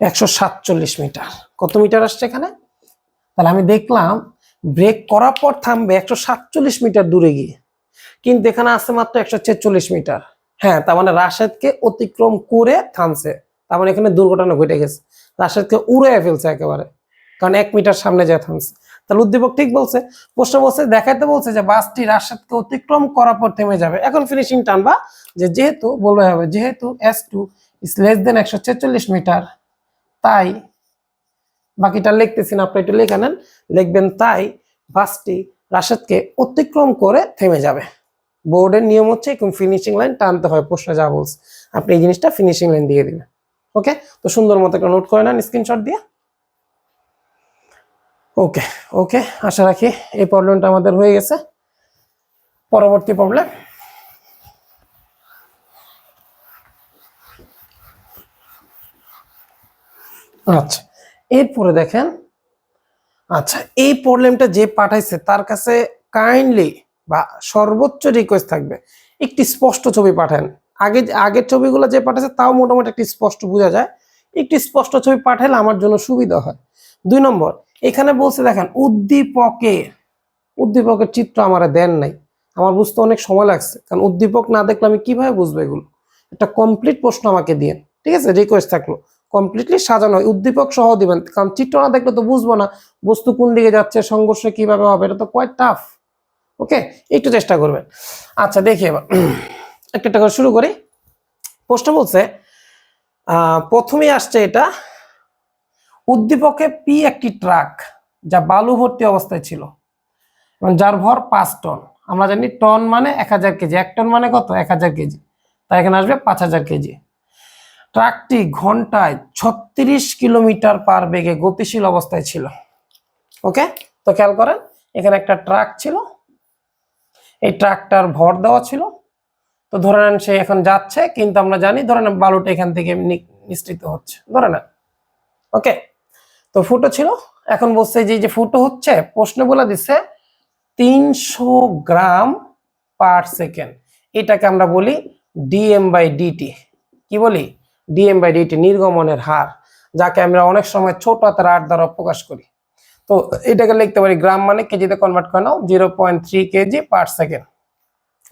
147 metre. কত মিটার আসছে এখানে, তাহলে আমি দেখলাম ব্রেক করার পর থামবে 147 মিটার দূরে গিয়ে, কিন্তু এখানে আসছে মাত্র 146 মিটার। হ্যাঁ, তার মানে রাশেদকে অতিক্রম করে থামছে, তার মানে এখানে দুর্ঘটনা ঘটে গেছে, রাশেদকে উড়ে ফেলছে একেবারে, কারণ 1 মিটার সামনে যায় থামছে। তাহলে উদ্দীপক ঠিক বলছে, প্রশ্ন বলছে দেখাইতে বলছে যে বাসটি রাশেদকে অতিক্রম করার পর থেমে যাবে। এখন ফিনিশিং টানবা, যে যেহেতু বলবে হবে যেহেতু S2 is less than 146 metre, তাই বাকিটা লিখতেছি না, আপনি একটু লিখে নেন, লিখবেন তাই বাসটি রাশেদকে অতিক্রম করে থেমে যাবে। বোর্ডের নিয়ম হচ্ছে এরকম ফিনিশিং লাইন টানতে হয়, প্রশ্ন যা বলছে আপনি এই জিনিসটা ফিনিশিং লাইন দিয়ে দিবেন। ওকে, তো সুন্দর মতো একটা নোট করে নেন স্ক্রিনশট দিয়ে। ওকে ওকে, আশা রাখি এই প্রবলেমটা আমাদের হয়ে গেছে। পরবর্তী প্রবলেম, আচ্ছা এরপরে দেখেন, আচ্ছা এই প্রবলেমটা যে পাঠাইছে তার কাছে কাইন্ডলি বা সর্বোচ্চ রিকোয়েস্ট থাকবে একটি স্পষ্ট ছবি পাঠান। আগের ছবিগুলো যে পাঠাচ্ছে তাও মোটামুটি একটি স্পষ্ট বোঝা যায়, একটি স্পষ্ট ছবি পাঠালে আমার জন্য সুবিধা হয়। 2 নম্বর, এখানে বলছে দেখেন উদ্দীপকের চিত্র আমার দেন নাই, আমার বুঝতে অনেক সময় লাগছে, কারণ উদ্দীপক না দেখলে আমি কিভাবে বুঝবো এগুলো। একটা কমপ্লিট প্রশ্ন আমাকে দিয়ে, ঠিক আছে, রিকোয়েস্ট থাকলো কমপ্লিটলি সাজানো, উদ্দীপক সহ দিবেন, কারণ চিত্র না দেখলে তো বুঝবো না বস্তু কোন দিকে যাচ্ছে, সংঘর্ষ কিভাবে হবে, এটা তো কোয়াইট টাফ। ওকে, একটু চেষ্টা করবেন। আচ্ছা দেখি এবার একটা একটা করে শুরু করি। প্রশ্ন বলছে প্রথমেই আসছে এটা, উদ্দীপকে পি একটি ট্রাক যা বালু ভর্তি অবস্থায় ছিল, যার ভর 5 টন। আমরা জানি টন মানে 1000 কেজি, 1 টন মানে কত 1000 কেজি, তাই এখানে আসবে 5000 কেজি। ট্রাকটি ঘন্টায় 36 কিলোমিটার পার বেগে গতিশীল অবস্থায় ছিল। ওকে, তো খেয়াল করেন এখানে একটা ট্রাক ছিল, এই ট্রাকটার ভর দেওয়া ছিল। তো ধরে নেন সে এখন যাচ্ছে, কিন্তু আমরা জানি ধরে নেন বালুটা এখান থেকে নিঃসৃত হচ্ছে, ধরে নেন। ওকে, তো ফুটো ছিল। এখন বলছে যে ফুটো হচ্ছে, প্রশ্ন বলে দিচ্ছে 300 গ্রাম পার সেকেন্ড। এটাকে আমরা বলি dm/dt। কি বলি? dm/dt, নির্গমনের হার, যাকে আমরা অনেক সময় ছোট হাতের r দ্বারা প্রকাশ করি। তো এটাকে লিখতে পারি গ্রাম মানে কেজিতে কনভার্ট করে নাও, 0.3 কেজি পার সেকেন্ড।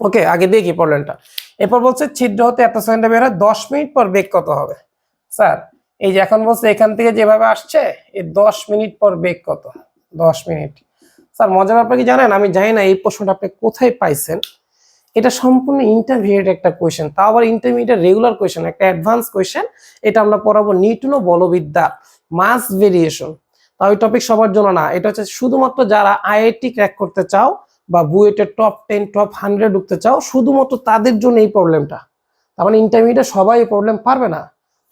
ওকে, আগে দেখি প্রবলেমটা। এরপর বলছে ছিদ্র হতে এত সেকেন্ডে বের হয়, 10 মিনিট পর বেগ কত হবে? স্যার এই যে এখন বলছে এখান থেকে যেভাবে আসছে এই 10 মিনিট পর বেগ কত? 10 মিনিট। স্যার মজার ব্যাপার কি জানেন, আমি জানি না এই প্রশ্নটা আপনি কোথায় পাইছেন। এটা সম্পূর্ণ ইন্টারমিডিয়েট একটা কোয়েশ্চেন, তাও আবার ইন্টারমিডিয়েট রেগুলার কোয়েশ্চেন, একটা অ্যাডভান্স কোয়েশ্চেন। এটা আমরা পড়াবো নিউটন ও বলবিদ্যা, মাস ভেরিয়েশন। তাও এই টপিক সবার জন্য না, এটা হচ্ছে শুধুমাত্র যারা আইআইটি ক্র্যাক করতে চাও বা বুয়েটের টপ 10 টপ 100 ঢুকতে চাও, শুধুমাত্র তাদের জন্য এই প্রবলেমটা। তার মানে ইন্টারমিডিয়েট সবাই এই প্রবলেম পারবে না।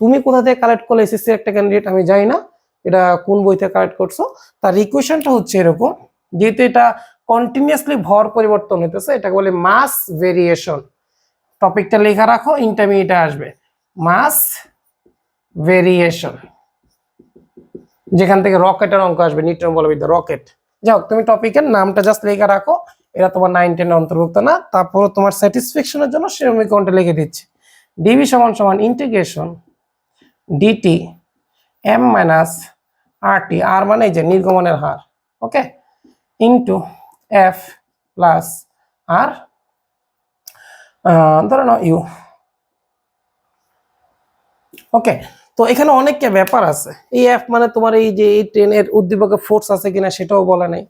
তুমি কোথা থেকে কালেক্ট করলে এসএসসি একটা ক্যান্ডিডেট আমি জানি না, এটা কোন বই থেকে কালেক্ট করছো। তার ইকুয়েশনটা হচ্ছে এরকম, যেহেতু এটা কন্টিনিউয়াসলি ভর পরিবর্তন হইতেছে, এটাকে বলে মাস ভেরিয়েশন। টপিকটা লেখা রাখো, ইন্টারমিডিয়েটে আসবে মাস ভেরিয়েশন, যেখান থেকে রকেটের অঙ্ক আসবে, নিউটন বলবিদ্যা রকেট। যাই হোক, তুমি টপিকের নামটা জাস্ট লেখা রাখো, এটা তোমার 9 10 অন্তর্ভুক্ত না। তারপর তোমার স্যাটিসফ্যাকশনের জন্য সমীকরণটা লিখে দিচ্ছি, ডিভি সমান সমান integration dt M minus rt, আর মানে এই যে নির্গমনের হার, okay, into F plus R ধরে নাও ইউ। ওকে, তো এখানে অনেকটা ব্যাপার আছে। এই এফ মানে তোমার এই যে এই ট্রেনের উদ্দীপকে ফোর্স আছে কিনা সেটাও বলা নেই।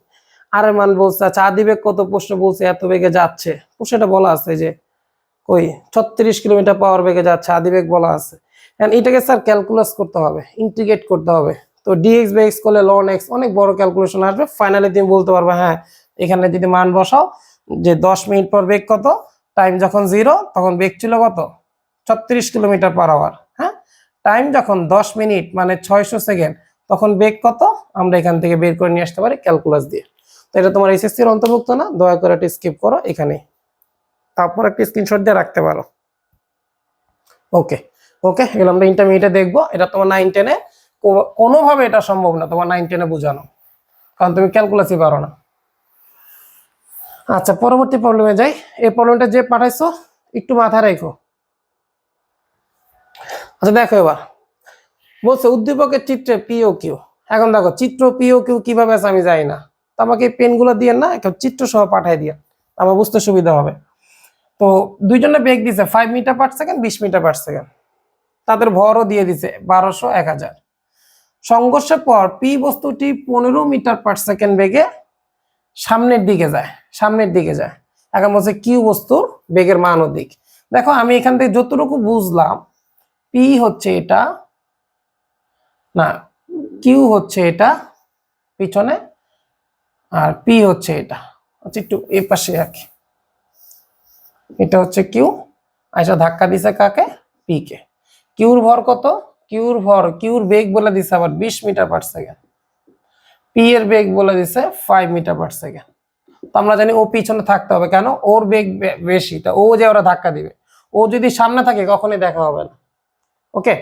আর মান বলছে, আচ্ছা আদিবেগ কত, প্রশ্ন বলছে এত বেগে যাচ্ছে, সেটা বলা আছে যে কই 36 কিলোমিটার পাওয়ার বেগে যাচ্ছে, আদিবেগ বলা আছে। এটাকে স্যার ক্যালকুলাস করতে হবে, ইন্টিগ্রেট করতে হবে। তো ডিএক্স বাই এক্স করলে লন এক্স, অনেক বড় ক্যালকুলেশন আসবে। ফাইনালি তুমি বলতে পারবে হ্যাঁ এখানে যদি মান বসাও যে 10 মিনিট পর বেগ কত, টাইম যখন 0 তখন বেগ ছিল কত 36 কিলোমিটার পার আওয়ার। হ্যাঁ, টাইম যখন 10 মিনিট মানে 600 সেকেন্ড, তখন বেগ কত আমরা এখান থেকে বের করে নিয়ে আসতে পারি ক্যালকুলাস দিয়ে। তো এটা তোমার এসএসসির অন্তর্ভুক্ত না, দয়া করে এটা স্কিপ করো এখানে, তারপর একটা স্ক্রিনশট দিয়ে রাখতে পারো। ওকে ওকে, এগুলো আমরা ইন্টারমিডিয়েটে দেখবো। এটা তোমার 9 10-এ কোনোভাবে এটা সম্ভব না তোমার 9 10-এ বোঝানো, কারণ তুমি ক্যালকুলাসই পারো না। আচ্ছা পরবর্তী প্রবলেমে যাই। এই প্রবলেমটা যে পাঠাইছো একটু মাথায় রাখো। আচ্ছা দেখো, এবার বলছে উদ্দীপকের চিত্রে পি ও কিউ। এখন দেখো চিত্র পি ও কিউ কিভাবে আছে আমি জানি না, তো আমাকে পেনগুলো দিয়ে না একটা চিত্র সহ পাঠাই দিয়ে, আমার বুঝতে সুবিধা হবে। তো দুইজনে বেগ দিছে 5 metre per second, 20 metre per second. তাদের ভরও দিয়ে দিছে 1200 1000। সংঘর্ষের পর পি বস্তুটি 15 মিটার পার সেকেন্ড বেগে সামনের দিকে যায়, সামনের দিকে যায়। এখন বলছে কিউ বস্তুর বেগের মান ও দিক। দেখো আমি এখান থেকে যতটুকু বুঝলাম, পি হচ্ছে এটা না, কিউ হচ্ছে এটা পিছনে, আর পি হচ্ছে এটা। আচ্ছা একটু এই পাশে রাখি, এটা হচ্ছে কিউ, আচ্ছা ধাক্কা দিছে কাকে, পি কে। কিউর ভর কত, কিউর ভর, কিউর বেগ বলে দিছে আবার 20 মিটার পার সেকেন্ড, পি এর বেগ বলে দিছে 5 মিটার পার সেকেন্ড। তো আমরা জানি ও পিছনে থাকতে হবে, কেন, ওর বেগ বেশি, তা ও যে ওরা ধাক্কা দিবে। ও যদি সামনে থাকে কখনোই দেখা হবে না। ওকে,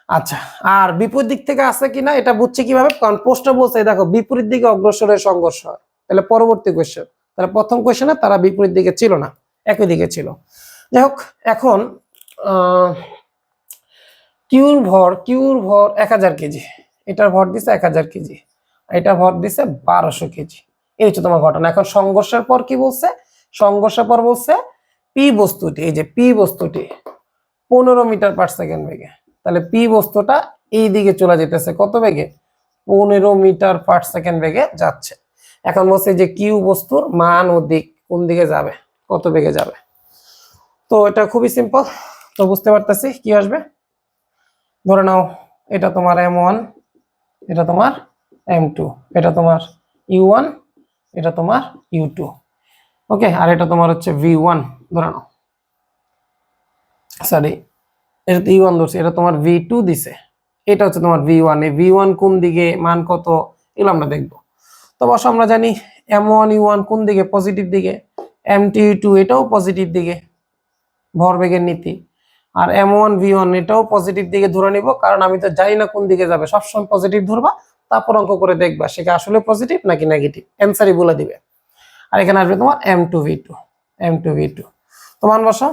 আচ্ছা আর বিপরীত দিক থেকে আসে কিনা এটা বুঝছি কিভাবে, কারণ প্রশ্ন বলছে দেখো বিপরীত দিকে অগ্রসরের সংঘর্ষ হয়। তাহলে পরবর্তী কোয়েশ্চেন, তাহলে প্রথম কোয়েশ্চেনে তারা বিপরীত দিকে ছিল না, একই দিকে ছিল। যাই হোক, এখন কিউর ভর 1000 কেজি, এটার ভর দিছে 1000 কেজি, এটা ভর দিছে 1200 কেজি। এই হচ্ছে তোমার ঘটনা। এখন সংঘর্ষের পর কি বলছে, সংঘর্ষের পর বলছে পি বস্তুটি, এই যে পি বস্তুটি 15 মিটার পার সেকেন্ড বেগে, তাহলে পি বস্তুটা এই দিকে চলে যেতেছে কত বেগে, 15 মিটার পার সেকেন্ড বেগে যাচ্ছে। এখন বলছে যে কিউ বস্তুর মান ও দিক কোন দিকে যাবে, কত বেগে যাবে। তো এটা খুবই সিম্পল, তো বুঝতে পারতেছি কি আসবে। ধরে নাও এটা তোমার M1, এটা তোমার M2, এটা তোমার U1, এটা তোমার U2। ওকে, আর এটা তোমার হচ্ছে V1 ধরে নাও, সরি এটা তো U1 ধরছি, এটা তোমার V2 দিছে, এটা হচ্ছে তোমার V1। এই V1 কোন দিকে, মান কত, এগুলো আমরা দেখবো। তো অবশ্য আমরা জানি M1 U1 কোন দিকে, পজিটিভ দিকে, M2 U2 এটাও পজিটিভ দিকে, ভরবেগের নীতি। আর M1 V1 এটাও পজিটিভ দিকে ধরে নিব, কারণ আমি তো জানি না কোন দিকে যাবে, সবসময় পজিটিভ ধরবা, তারপর অঙ্ক করে দেখবা সেটা আসলে পজিটিভ নাকি নেগেটিভ, অ্যান্সারই বলে দিবে। আর এখানে আসবে তোমার M2 V2, M2 V2। তো মান বসাও,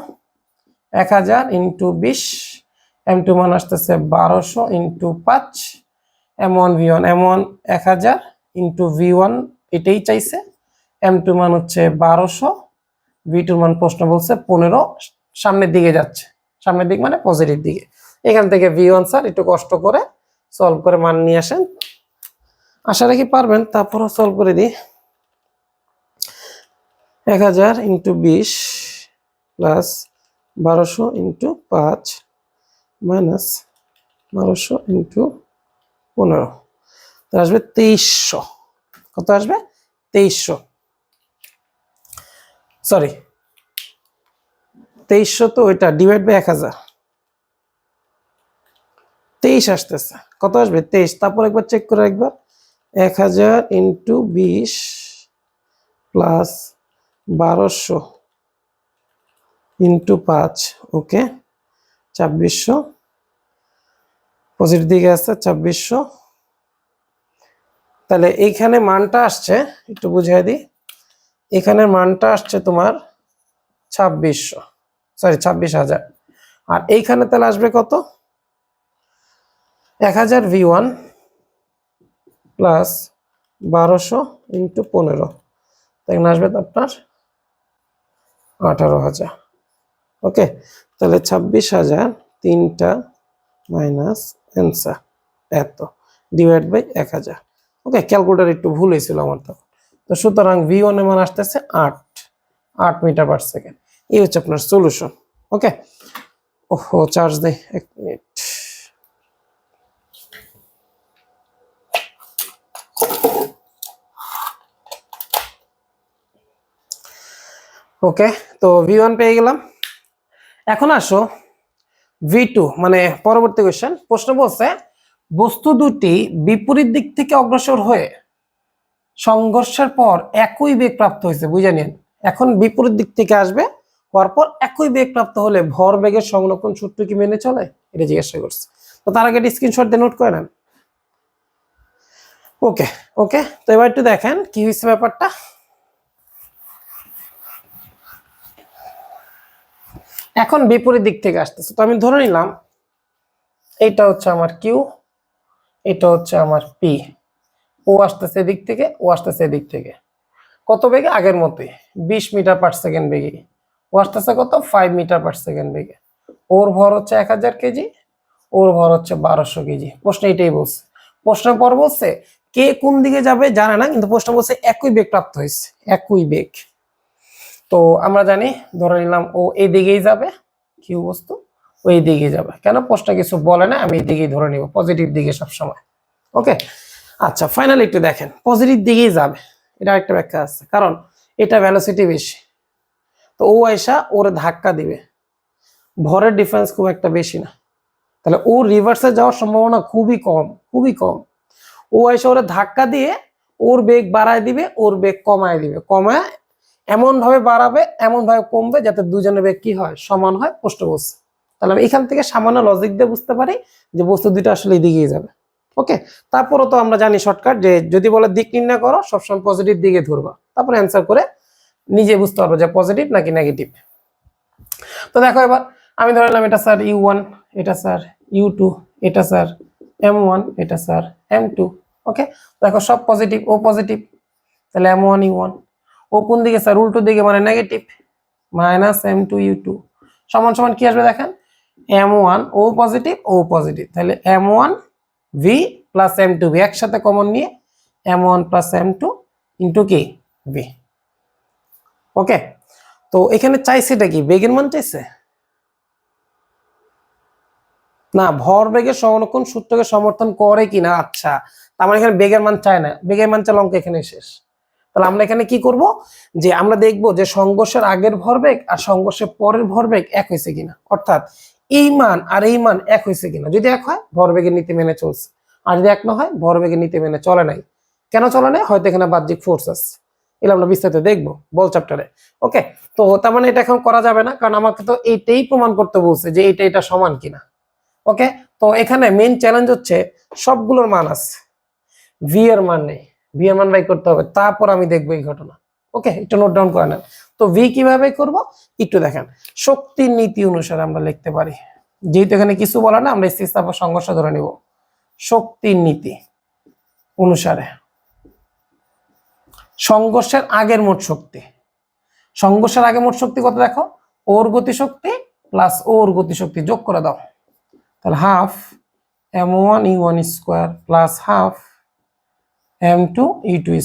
1000 ইন্টু 20, M2 মান আসতেছে 1200 into 5, M1 V1, M1 1000 into V1 এটাই চাইছে, M2 মান হচ্ছে 1200, V2 মান প্রশ্ন বলছে 15, সামনের দিকে যাচ্ছে, সামনের দিক মানে পজিটিভ দিকে। এখান থেকে V1 স্যার একটু কষ্ট করে সলভ করে মান নিয়ে আসেন, আশা রাখি পারবেন। তারপরও সলভ করে দিই। 1000 into 20 plus 1200 into 5 minus 1200 into 15, তো আসবে 2300। কত আসবে? 2300, সরি 2300, তো ওইটা ডিভাইড বাই 1000, 23 আসতেছে। কত আসবে? 23। তারপর একবার চেক করে একবার, 1000 ইন্টু 20 প্লাস 1200 ইন্টু 5, ওকে 2600, পজিটিভ দিকে আছে 2600। তাহলে এইখানে মানটা আসছে, একটু বুঝিয়ে দিই, এখানে মানটা আসছে তোমার 2600, সরি 26000। আর এইখানে তাহলে আসবে কত? 1000 V1 প্লাস 1200 ইন্টু 15, এখানে আসবে আপনার 18000। ওকে, তাহলে 26000 তিনটা মাইনাস অ্যান্সার এত ডিভাইড বাই 1000। ওকে, ক্যালকুলেটর একটু ভুল হয়েছিল আমার তখন। তো সুতরাং V1 এর মান আসতেছে 8 মিটার পার সেকেন্ড। এই হচ্ছে আপনার সলিউশন। ওকে, ওহো চার্জ দেই 1 মিনিট। ওকে, তো V1 পেয়ে গেলাম। এখন আসো V2, মানে পরবর্তী কোশ্চেন। প্রশ্ন বলছে বস্তু দুটি বিপরীত দিক থেকে অগ্রসর হয়ে সংঘর্ষের পর একই বেগ প্রাপ্ত হয়েছে, বুঝে নিন। এখন বিপরীত দিক থেকে আসবে, হওয়ার পর একই বেগ প্রাপ্ত হলে ভর বেগের সংরক্ষণ সূত্র কি মেনে চলে, এটা জিজ্ঞাসা করছে। তো তার আগে স্ক্রিনশট দিয়ে নোট করে নেন। ওকে ওকে, তো এবার একটু দেখেন কি হয়েছে ব্যাপারটা। এখন বিপরীত দিক থেকে আসতেছে, তো আমি ধরে নিলাম এটা হচ্ছে আমার কিউ, এটা হচ্ছে আমার পি। ও আসতেছে এদিক থেকে, ও আসতেছে এদিক থেকে। কত বেগে? আগের মতোই 20 মিটার পার সেকেন্ড বেগে। ও আসতেছে কত? 5 মিটার পার সেকেন্ড বেগে। ওর ভর হচ্ছে 1000 কেজি, ওর ভর হচ্ছে 1200 কেজি। প্রশ্ন এটাই বলছে। প্রশ্নের পর বলছে কে কোন দিকে যাবে জানে না, কিন্তু প্রশ্ন বলছে একই বেগ প্রাপ্ত হয়েছে, একই বেগ। তো আমরা জানি, ধরে নিলাম ও এই দিকেই যাবে, কিউ বস্তু ওই দিকে যাবে। কেন? প্রশ্ন কিছু বলে না, আমি এই দিকেই ধরে নিব, পজিটিভ দিকে সবসময়। ওকে, আচ্ছা ফাইনালি একটু দেখেন, পজিটিভ দিকেই যাবে, এটা একটা ব্যাখ্যা আছে, কারণ এটা ভেলোসিটি বেশি। তো ও আইসা ওর ধাক্কা দিবে, ভরের ডিফারেন্স খুব একটা বেশি না, তাহলে ও রিভার্সে যাওয়ার সম্ভাবনা খুবই কম, খুবই কম। ও আইসা ওরে ধাক্কা দিয়ে ওর বেগ বাড়ায় দিবে, ওর বেগ কমায় দিবে, কমায় এমন ভাবে বাড়াবে, এমন ভাবে কমবে যাতে দুজনের বেগ কি হয়, সমান হয়। প্রশ্ন বস্তু, তাহলে আমি এখান থেকে সামান্য লজিক দিয়ে বুঝতে পারি যে বস্তু দুটো আসলে এদিকেই যাবে। ওকে, তারপরও তো আমরা জানি শর্টকাট, যে যদি বলে দিক নির্ণয় করো সবসময় পজিটিভ দিকে ধরবা, তারপরে অ্যান্সার করে নিজে বুঝতে পারবো যে পজিটিভ নাকি নেগেটিভ। তো দেখো এবার আমি ধরে নিলাম এটা স্যার U1, এটা স্যার U2, এটা স্যার M1, এটা স্যার M2। ওকে, দেখো সব পজিটিভ, ও পজিটিভ, তাহলে M1 U1। ও কোন দিকে স্যার? উল্টো দিকে, মানে নেগেটিভ, মাইনাস M2 U2 সমান সমান কি আসবে দেখেন, M1 ও পজিটিভ, ও পজিটিভ, তাহলে M1 V plus M2 V একসাথে কমন নিয়ে M1 প্লাস M2 ইন্টু কি V। ওকে, তো এখানে চাইছেটা কি, বেগের মান চাইছে না, ভরবেগের সংরক্ষণ সূত্রকে সমর্থন করে কিনা। আচ্ছা, তার মানে এখানে বেগের মান চায় না, বেগের মান চাইলে অঙ্ক এখানে শেষ। তাহলে আমরা এখানে কি করব, যে আমরা দেখব যে সংঘর্ষের আগের ভরবেগ আর সংঘর্ষের পরের ভরবেগ এক হয়েছে কিনা, অর্থাৎ এই মান আর এই মান এক হয়েছে কিনা। যদি এক হয় ভরবেগের নীতি মেনে চলছে, আর যদি এক না হয় ভরবেগের নীতি মেনে চলে নাই। কেন চলে নাই, হয়তো এখানে বাহ্যিক ফোর্স আছে, এগুলো আমরা বিস্তারিত দেখবো বল চ্যাপ্টারে। ওকে, তো তার মানে এটা এখন করা যাবে না, কারণ আমাকে তো এইটাই প্রমাণ করতে বলছে যে এটা সমান কিনা। ওকে, তো এখানে মেইন চ্যালেঞ্জ হচ্ছে সবগুলোর মান আছে, ভি এর মান নেই, ভি এর মান বাই করতে হবে, তারপর আমি দেখবো এই ঘটনা। ওকে, একটু নোট ডাউন করে নেন। তো ভি কিভাবে করব একটু দেখেন। শক্তির নীতি অনুসারে আমরা লিখতে পারি, যেহেতু এখানে কিছু বলা না, আমরা স্থিতিস্থাপক সংঘর্ষ ধরে নিব। শক্তির নীতি অনুসারে সংঘর্ষের আগের মোট শক্তি, সংঘর্ষের আগে মোট শক্তি কত দেখো, ওর গতিশক্তি প্লাস ওর গতিশক্তি যোগ করে দাও, তাহলে half m1 square plus half m2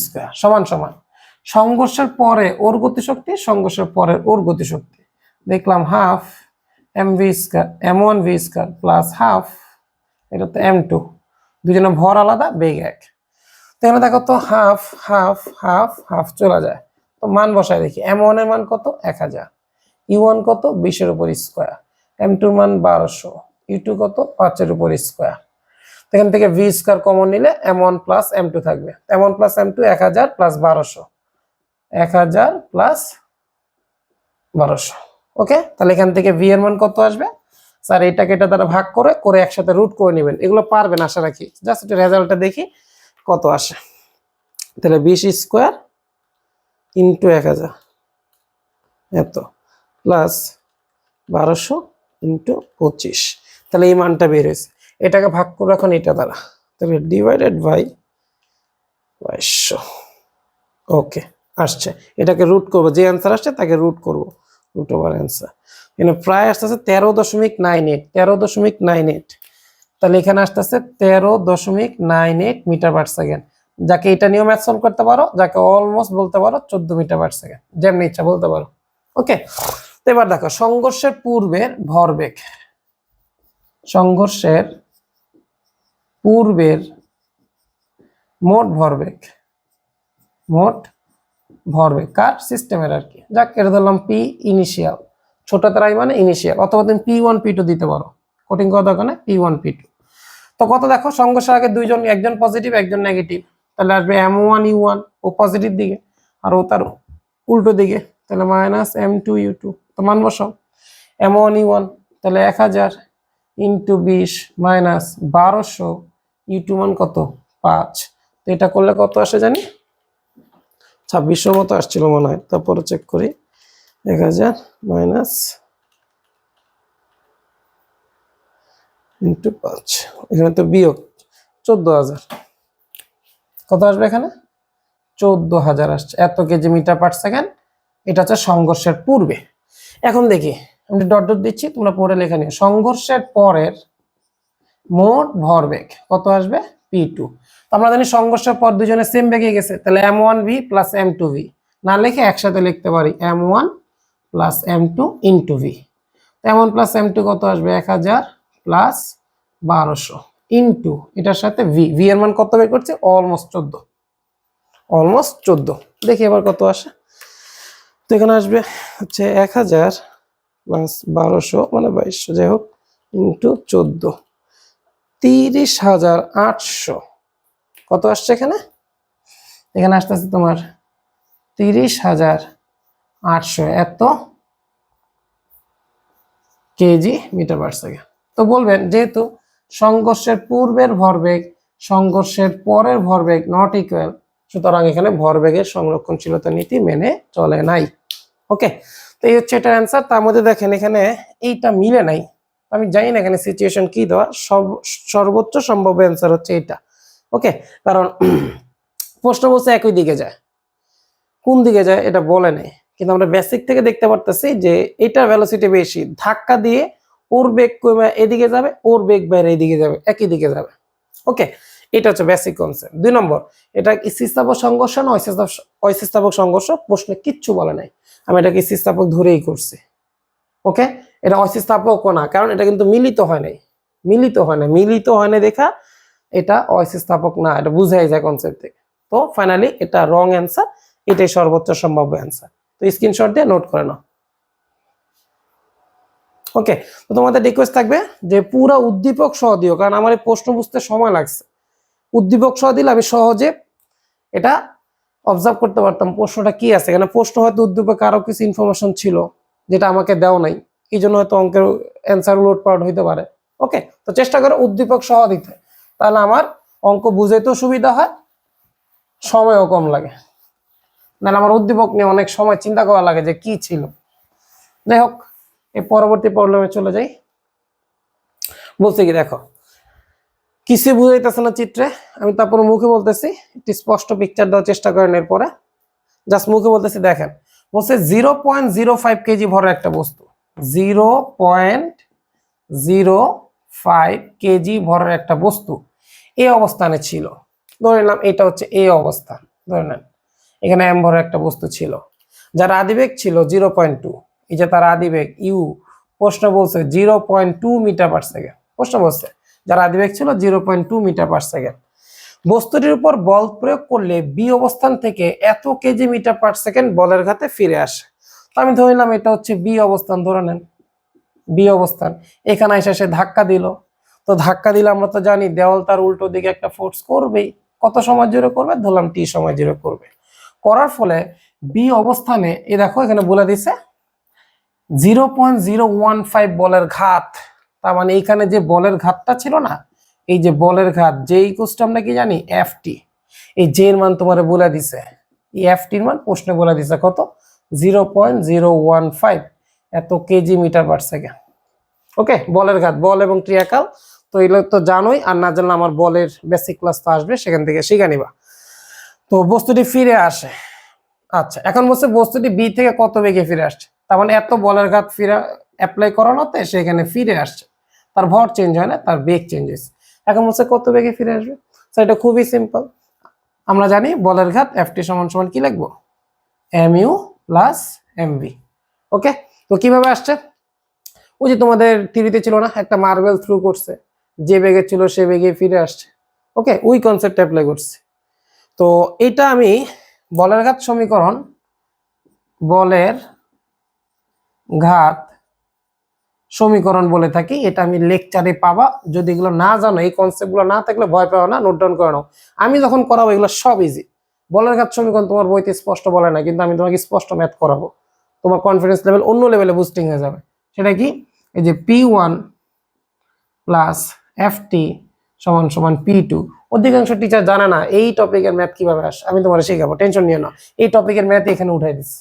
square সমান সমান সংঘর্ষের পরে ওর গতিশক্তি, সংঘর্ষের পরে ওর গতিশক্তি, দেখলাম half mv square m1v square plus half, এটা তো m2, দুজনে ভর আলাদা, বেগ এক। তাহলে দেখো তো হাফ হাফ হাফ হাফ চলে যায়, তো মান বসায় দেখি। m1 এর মান কত, 1000, u1 কত 20 এর উপর স্কোয়ার, m2 মান 1200, u2 কত 5 এর উপর স্কোয়ার। এখান থেকে v স্কয়ার কমন নিলে m1 প্লাস m2 থাকবে, m1 plus m2 1000 plus 1200, 1000 plus 1200। ওকে, তাহলে এখান থেকে v এর মান কত আসবে, স্যার এটাকে এটা দ্বারা ভাগ করে করে একসাথে রুট করে নেবেন, এগুলো পারবেন আশা রাখি, জাস্ট এটা রেজাল্টটা দেখি কত আসে। তাহলে 20 স্কয়ার ইনটু 1000 এত প্লাস 1200 ইনটু 25, তাহলে এই মানটা বের হয়েছে। এটাকে ভাগ করবো এখন এটা দ্বারা, তাহলে ডিভাইডেড বাই 2200। ওকে, আসছে, এটাকে রুট করবো, যে অ্যান্সার আসছে তাকে রুট করবো, রুট ওভার অ্যান্সার। এখানে প্রায় আসতেছে 13.98, 13.98, তাহলে এখানে আসতেছে 13.98 মিটার পার সেকেন্ড। যাকে এটা নিয়েও ম্যাথ সলভ করতে পারো, যাকে অলমোস্ট বলতে পারো 14 মিটার পার সেকেন্ড, যেমনি ইচ্ছা বলতে পারো। ওকে, তো এবার দেখো সংঘর্ষের পূর্বের ভরবেগ, সংঘর্ষের পূর্বের মোট ভরবেগ, মোট ভরবেগ কার সিস্টেমের আর কি, যাক এটা ধরলাম পি ইনিশিয়াল, ছোট তারাই মানে ইনিশিয়াল, অথবা তুমি p1 p2 দিতে পারো, কোটিং করা দরকার নেই, p1 p2। তো কত দেখো, সংঘর্ষের আগে দুইজন, একজন পজিটিভ একজন নেগেটিভ, তাহলে আসবে m1 u1, ও পজিটিভ দিকে আর ও তার উল্টো দিকে, তাহলে মাইনাস m2 u2। তো মান বসাও, m1 u1 তাহলে 1000 ইন্টু 20 মাইনাস 1200, u2 মান কত 5, তো এটা করলে কত আসে জানি 2600 মতো আসছিল মনে হয়, তারপরে চেক করি, 1000 মাইনাস ইন্টু 5, এখানে তো বিয়োগ 14000, কত আসবে এখানে 14000 আসছে, এত কেজি মিটার পার সেকেন্ড। এটা হচ্ছে সংঘর্ষের পূর্বে। এখন দেখি, আমি ডট ডট দিচ্ছি, তোমরা পরে লেখা নিও। সংঘর্ষের পরের মোট ভরবেগ কত আসবে p2, আমরা জানি সংঘর্ষের পর দুজনে সেম বেগে গেছে, তাহলে m1v প্লাস m2v, না লিখে একসাথে লিখতে পারি m1 plus m2 into v। m1 plus m2 কত আসবে 1000 প্লাস 1200 ইন্টু এটার সাথে v, v এর মান কত বের করছে অলমোস্ট 14, অলমোস্ট 14। দেখি এবার কত আসে, তো এখানে আসবে হচ্ছে 1000 প্লাস 1200 মানে 2200, যাই হোক, ইন্টু 14, 30800। কত আসছে এখানে, এখানে আসতেছে তোমার 30800 এত কেজি মিটার পার সেকেন্ড। তো বলবেন যেহেতু সংঘর্ষের পূর্বের ভরবেগ সংঘর্ষের পরের ভরবেগ নট ইকুয়াল, সুতরাং এখানে ভরবেগের সংরক্ষণশীলতা নীতি মেনে চলে নাই। ওকে, তো এই হচ্ছে এটার অ্যান্সার। তার মধ্যে দেখেন এখানে এইটা মিলে নাই, আমি জানি না এখানে সিচুয়েশন কি দেওয়া, সর্বোচ্চ সম্ভব অ্যান্সার হচ্ছে এটা। ওকে, কারণ প্রশ্ন বলছে একই দিকে যায়, কোন দিকে যায় এটা বলে নেই, কিন্তু আমরা বেসিক থেকে দেখতে পারতেছি যে এটা ভেলোসিটি বেশি, ধাক্কা দিয়ে ওর বেগ কমে এদিকে যাবে, ওর বেগ বাইরে এদিকে যাবে, একই দিকে যাবে। ওকে, এটা হচ্ছে বেসিক কনসেপ্ট। 2 নম্বর, এটা স্থিতিস্থাপক সংঘর্ষ না অস্থিতিস্থাপক সংঘর্ষ, প্রশ্নে কিচ্ছু বলে নাই, আমি এটাকে স্থিতিস্থাপক ধরেই করছি। ওকে, এটা অস্থিতিস্থাপকও না, কারণ এটা কিন্তু মিলিত হয় নাই, মিলিত হয় নাই দেখা এটা অস্থিতিস্থাপক না, এটা বুঝাই যায় কনসেপ্ট থেকে। তো ফাইনালি এটা রং অ্যান্সার, এটাই সর্বোচ্চ সম্ভাব্য অ্যান্সার। তো স্ক্রিনশট দিয়ে নোট করে নাও। ওকে, তো তোমাদের রিকোয়েস্ট থাকবে যে পুরো উদ্দীপক সহ দিও, কারণ আমার এই প্রশ্ন বুঝতে সময় লাগছে। উদ্দীপক সহ দিলে আমি সহজে এটা অবজার্ভ করতে পারতাম প্রশ্নটা কি আছে। এখানে প্রশ্ন হয়তো উদ্দীপকে আরো কিছু ইনফরমেশন ছিল যেটা আমাকে দেওয়া নাই, এই জন্য হয়তো অঙ্কের অ্যান্সার উলট পালট হইতে পারে। ওকে, তো চেষ্টা করো উদ্দীপক সহ দিতে, তাহলে আমার অঙ্ক বুঝাইতেও সুবিধা হয়, সময়ও কম লাগে। নাহলে আমার উদ্দীপক নিয়ে অনেক সময় চিন্তা করা লাগে যে কি ছিল। যাই হোক, এই পরবর্তী প্রবলেমে চলে যাই। বলছে কি দেখো, কিছু বুঝাইতেছে না চিত্রে, আমি তারপর মুখে বলতেছি, একটি স্পষ্ট পিকচার দেওয়ার চেষ্টা করেন। এরপরে জাস্ট মুখে বলতেছি, দেখেন বলছে 0.05 কেজি ভরের একটা বস্তু, 0.05 কেজি ভরের একটা বস্তু এই অবস্থানে ছিল। ধরে নিলাম এটা হচ্ছে এই অবস্থান, ধরে নেন এখানে এম ভরের একটা বস্তু ছিল, যার আদিবেগ ছিল 0.2, এই যে তার আদিবেগ ইউ। প্রশ্ন বলছে 0.2 মিটার পার সেকেন্ড, প্রশ্ন বলছে যার আদিবেগ ছিল 0.2 মিটার পার সেকেন্ড। বস্তুটির উপর বল প্রয়োগ করলে বি অবস্থান থেকে এত কেজি মিটার পার সেকেন্ড বলের ঘাতে ফিরে আসে। তো আমি ধরে নিলাম এটা হচ্ছে বি অবস্থান, ধরে নেন বি অবস্থান। এখানে এসে সে ধাক্কা দিল, তো ধাক্কা দিলে আমরা তো জানি দেওয়াল তার উল্টো দিকে একটা ফোর্স করবেই। কত সময় জুড়ে করবে? ধরলাম টি সময় জুড়ে করবে। করার ফলে বি অবস্থানে এ দেখো এখানে বলে দিছে 0.015 বলের ঘাত। তার মানে এইখানে যে বলের ঘাতটা ছিল না, এই যে বলের ঘাত, যে ইকুয়ালটা আমরা কি জানি এফ টি, এই যে এর মান তোমারে বলে দিছে, এই এফ টির মান প্রশ্নে বলে দিছে কত, 0.015 এত কেজি মিটার পার সেকেন্ড। ওকে, বলের ঘাত, বল এবং ক্রিয়াকাল তো এগুলো তো জানোই, আর না জানলে আমার বলের বেসিক ক্লাস তো আসবে, সেখান থেকে শিখে নিবা। তো বস্তুটি ফিরে আসে। আচ্ছা, এখন বলছে বস্তুটি বি থেকে কত বেগে ফিরে আসছে, তার মানে এত বলের ঘাত ফিরে অ্যাপ্লাই করানোতে সেখানে ফিরে আসছে, তার ভর চেঞ্জ হয় না, তার বেগ চেঞ্জ হয়েছে। এখন বলছে কত বেগে ফিরে আসবে, তো এটা খুবই সিম্পল, আমরা জানি বলের ঘাত এফ টি সমান সমান কি লিখবো, M U plus M V. Okay, তো কিভাবে আসছে, ওই যে তোমাদের থিওরিতে ছিল না, একটা মার্বেল থ্রু করছে, যে বেগে ছিল সে বেগে ফিরে আসছে। ওকে, ওই কনসেপ্ট অ্যাপ্লাই করছে। তো এটা আমি বলের ঘাত সমীকরণ, বলের ঘাত সমীকরণ বলে থাকি, এটা আমি লেকচারে পাবা। যদি এগুলো না জানো, এই কনসেপ্টগুলো না থাকলে ভয় পাও না, নোট ডাউন করে নাও। আমি যখন করাবো এগুলো সব ইজি। বলের ঘাত সমীকরণ তোমার বইতে স্পষ্ট বলে না, কিন্তু আমি তোমাকে স্পষ্ট ম্যাথ করাবো, তোমার কনফিডেন্স লেভেল অন্য লেভেলে বুস্টিং হয়ে যাবে। সেটা কি, এই যে P1 প্লাস FT সমান সমান P2। অধিকাংশ টিচার জানে না এই টপিকের ম্যাথ কিভাবে আসে, আমি তোমার শেখাবো, টেনশন নিও না। এই টপিকের ম্যাথ এখানে উঠাই দিচ্ছি।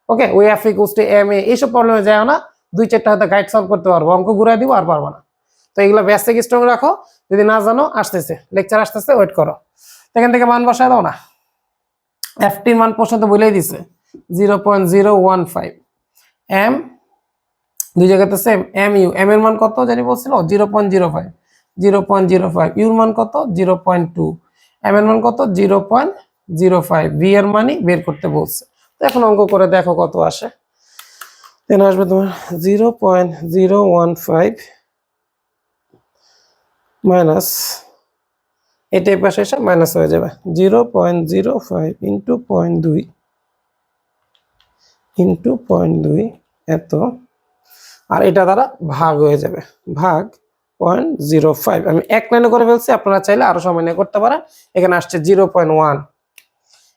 ওকে, ওই F ইকুয়ালস টু MA এইসব প্রবলেমে যায় না, 2-4টা হয়তো গাইড সলভ করতে পারবো, অঙ্ক ঘুরাই দিব আর পারবো না। তো এগুলো বেসিক স্ট্রং রাখো, যদি না জানো আসতেছে লেকচার আসতেছে, ওয়েট করো। এখান থেকে মান বসায় দাও না, FT মান প্রশ্ন তো বলেই দিছে 0.015, M দুই জায়গাতে সেম, এম ইউ, এম এর মান কত জানি বলছিল 0.05, ইউর মান কত 0.2, এম এর মান কত 0.05, ভি এর মানই বের করতে বলছে। তো এখন অঙ্ক করে দেখো কত আসে। দেন আসবে তোমার 0.015 মাইনাস, এটাই পাশে এসে মাইনাস হয়ে যাবে, 0.05 ইন্টু 0.2 ইন্টু 0.2 এত, আর এটা দ্বারা ভাগ হয়ে যাবে, ভাগ 0.05। আমি এক লাইনে করে ফেলছি, আপনারা চাইলে আরো সামান্য করতে পারেন। এখানে আসছে 0.1,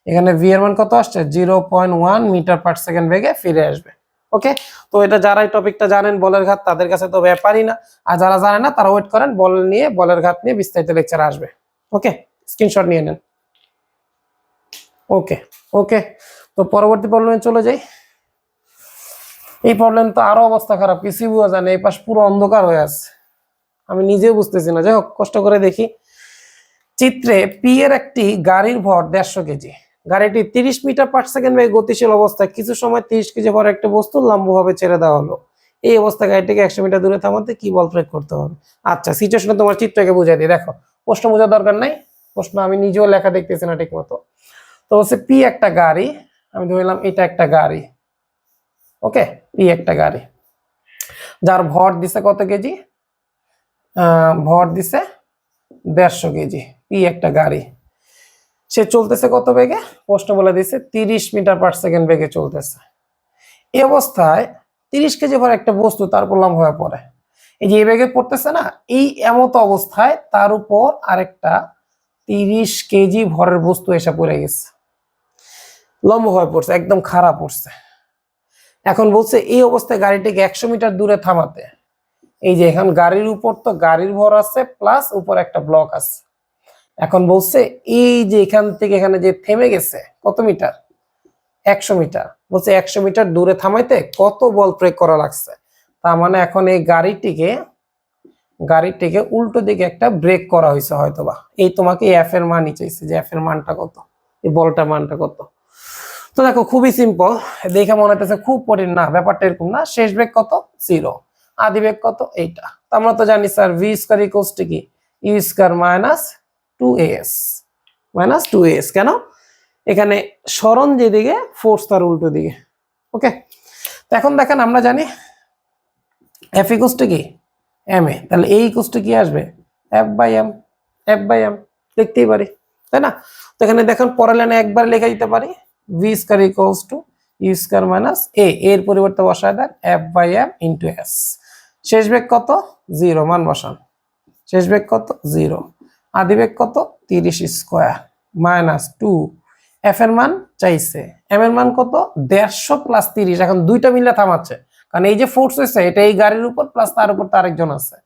এখানে ভি এর মান কত আসছে 0.1 মিটার পার সেকেন্ড বেগে ফিরে আসবে। ওকে, তো এটা যারা এই টপিকটা জানেন বলের ঘাত, তাদের কাছে তো ব্যাপারই না, আর যারা জানে না তারা ওয়েট করেন, বলের ঘাত নিয়ে বিস্তারিত লেকচার আসবে। ওকে, স্ক্রিনশট নিয়ে নেন। ওকে ওকে, তো পরবর্তী প্রবলেমে চলে যাই। এই প্রবলেম তো আরো অবস্থা খারাপ, কিছুই বোঝা যায় না, এই পাশ পুরো অন্ধকার হয়ে আছে, আমি নিজেও বুঝতেছি না। যাই হোক, কষ্ট করে দেখি। চিত্রে পি এর একটি গাড়ির ভর 150 কেজি, গাড়িটি 30 মিটার পার সেকেন্ড বেগে গতিশীল অবস্থায় কিছু সময় 30 কেজি ভর একটা বস্তু লম্বভাবে ছেড়ে দেওয়া হলো। এই অবস্থায় গাড়িটিকে 100 মিটার দূরে থামাতে কি বল প্রয়োগ করতে হবে? আচ্ছা, সিচুয়েশনে তোমার চিত্রকে বুঝাই দিই। দেখো, প্রশ্ন বোঝার দরকার নাই, প্রশ্ন আমি নিজেও লেখা দেখতেছি না ঠিক মতো। তো হচ্ছে পি একটা গাড়ি, আমি ধরলাম এটা একটা গাড়ি, ওকে, পি একটা গাড়ি যার ভর দিছে কত কেজি, ভর দিছে 150 কেজি। পি একটা গাড়ি, সে চলতেছে কত বেগে, প্রশ্ন বলে দিছে 30 মিটার পার সেকেন্ড বেগে চলতেছে। এই অবস্থায় 30 কেজি ভর একটা বস্তু তার উপর লম্ব হয়ে পড়ে, এই যে এই বেগে পড়তেছে না, এই এমত অবস্থায় তার উপর আরেকটা 30 কেজি ভরের বস্তু এসে পড়ে গেছে, লম্ব হয়ে পড়ছে, একদম খারাপ পড়ছে। এখন বলছে এই অবস্থায় গাড়িটিকে 100 মিটার দূরে থামাতে। এই যে এখন গাড়ির উপর তো গাড়ির ভর আছে প্লাস উপর একটা ব্লক আছে। এখন বলছে এই যে এখান থেকে এখানে যে থেমে গেছে কত মিটার, 100 মিটার। বলছে 100 মিটার দূরে থামাইতে কত বল প্রয়োগ করা লাগছে। তার মানে এখন এই গাড়িটিকে উল্টো দিকে একটা ব্রেক করা হয়েছে হয়তোবা। এই তোমাকে এফ এর মানই চাইছে, যে এফ এর মানটা কত, এই বলটার মানটা কত। তো দেখো খুবই সিম্পল, দেখে মনে হইতেছে খুব কঠিন, না ব্যাপারটা এরকম না। শেষ বেগ কত, 0, আদি বেগ কত, এইটা। তো আমরা তো জানি sir V square equals to কি, U square minus 2as, minus 2as। কেন, এখানে সরণ যেদিকে ফোর্স তার উল্টো দিকে, ওকে। তো এখন দেখেন আমরা জানি এফ ইকুয়ালস টু কি, এম এ, তাহলে এই ইকুয়ালস টু কি আসবে, F by M, F by M দেখতেই পারি, তাই না। তো এখানে দেখেন পরের লাইনে একবার লেখা দিতে পারি V square equals to you square minus এর পরিবর্তে বসায় দেন F by M into S. শেষ বেগ কত, 0, মান বসান। শেষ বেগ কত, 0, আদি বেগ কত, 30 স্কয়ার মাইনাস 2, এফ এর মান চাইছে, এম এর মান কত, 150 প্লাস 30। এখন দুইটা মিলে থামাচ্ছে, কারণ এই যে ফোর্স হয়েছে এটা এই গাড়ির উপর প্লাস তার উপর তার একজন আছে,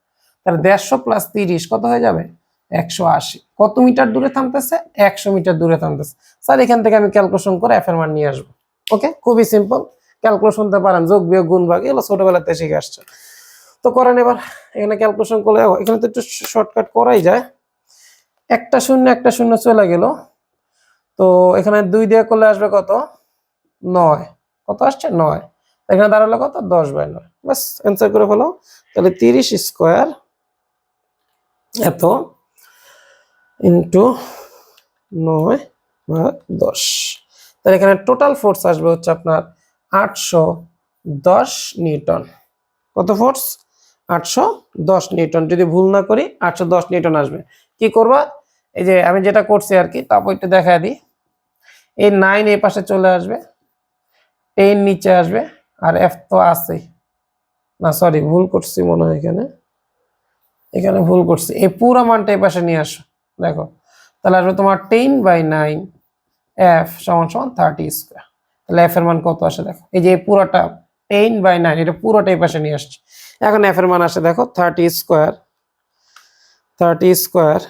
তাহলে 150 প্লাস 30 কত হয়ে যাবে, 180। কত মিটার দূরে থামতেছে, 100 মিটার দূরে থামতেছে। স্যার এখান থেকে আমি ক্যালকুলেশন করে এফ এর মান নিয়ে আসবো, ওকে, খুবই সিম্পল। ক্যালকুলেশন তো পারেন, যোগ বিয়োগ গুণ ভাগ এগুলো ছোটবেলাতে শিখে আসছে। তো করেন এবার, এখানে ক্যালকুলেশন করলে এখানে তো একটু শর্টকাট করাই যায়। একটা শূন্য চলে গেল, তো এখানে 2 দিয়ে করলে আসবে কত, 9, কত আসছে 9, এখানে দাঁড়ালো কত, 10/9, বাস অ্যান্সার করে ফেলো। তাহলে 30 স্কয়ার এত ইন্টু 9/10, তাহলে এখানে টোটাল ফোর্স আসবে হচ্ছে আপনার 810 নিউটন। কত ফোর্স, 810 নিউটন, যদি ভুল না করি 810 নিউটন আসবে। কি করবা, এই যে আমি যেটা করছি আর কি, তারপর একটু দেখা দিই। এই 9 এই পাশে চলে আসবে, 10 নিচে আসবে, আর এফ তো আছেই, না সরি ভুল করছি মনে হয়, এখানে ভুল করছি, এই পুরো মানটা এই পাশে নিয়ে আসো। দেখো তাহলে আসবে তোমার 10/9 এফ সমান সমান 30 স্কয়ার। তাহলে এফ এর মান কত আসে দেখো, এই যে পুরোটা 10/9 এটা পুরোটা এই পাশে নিয়ে আসছে। এখন এফ এর মান আসে দেখো 30 স্কয়ার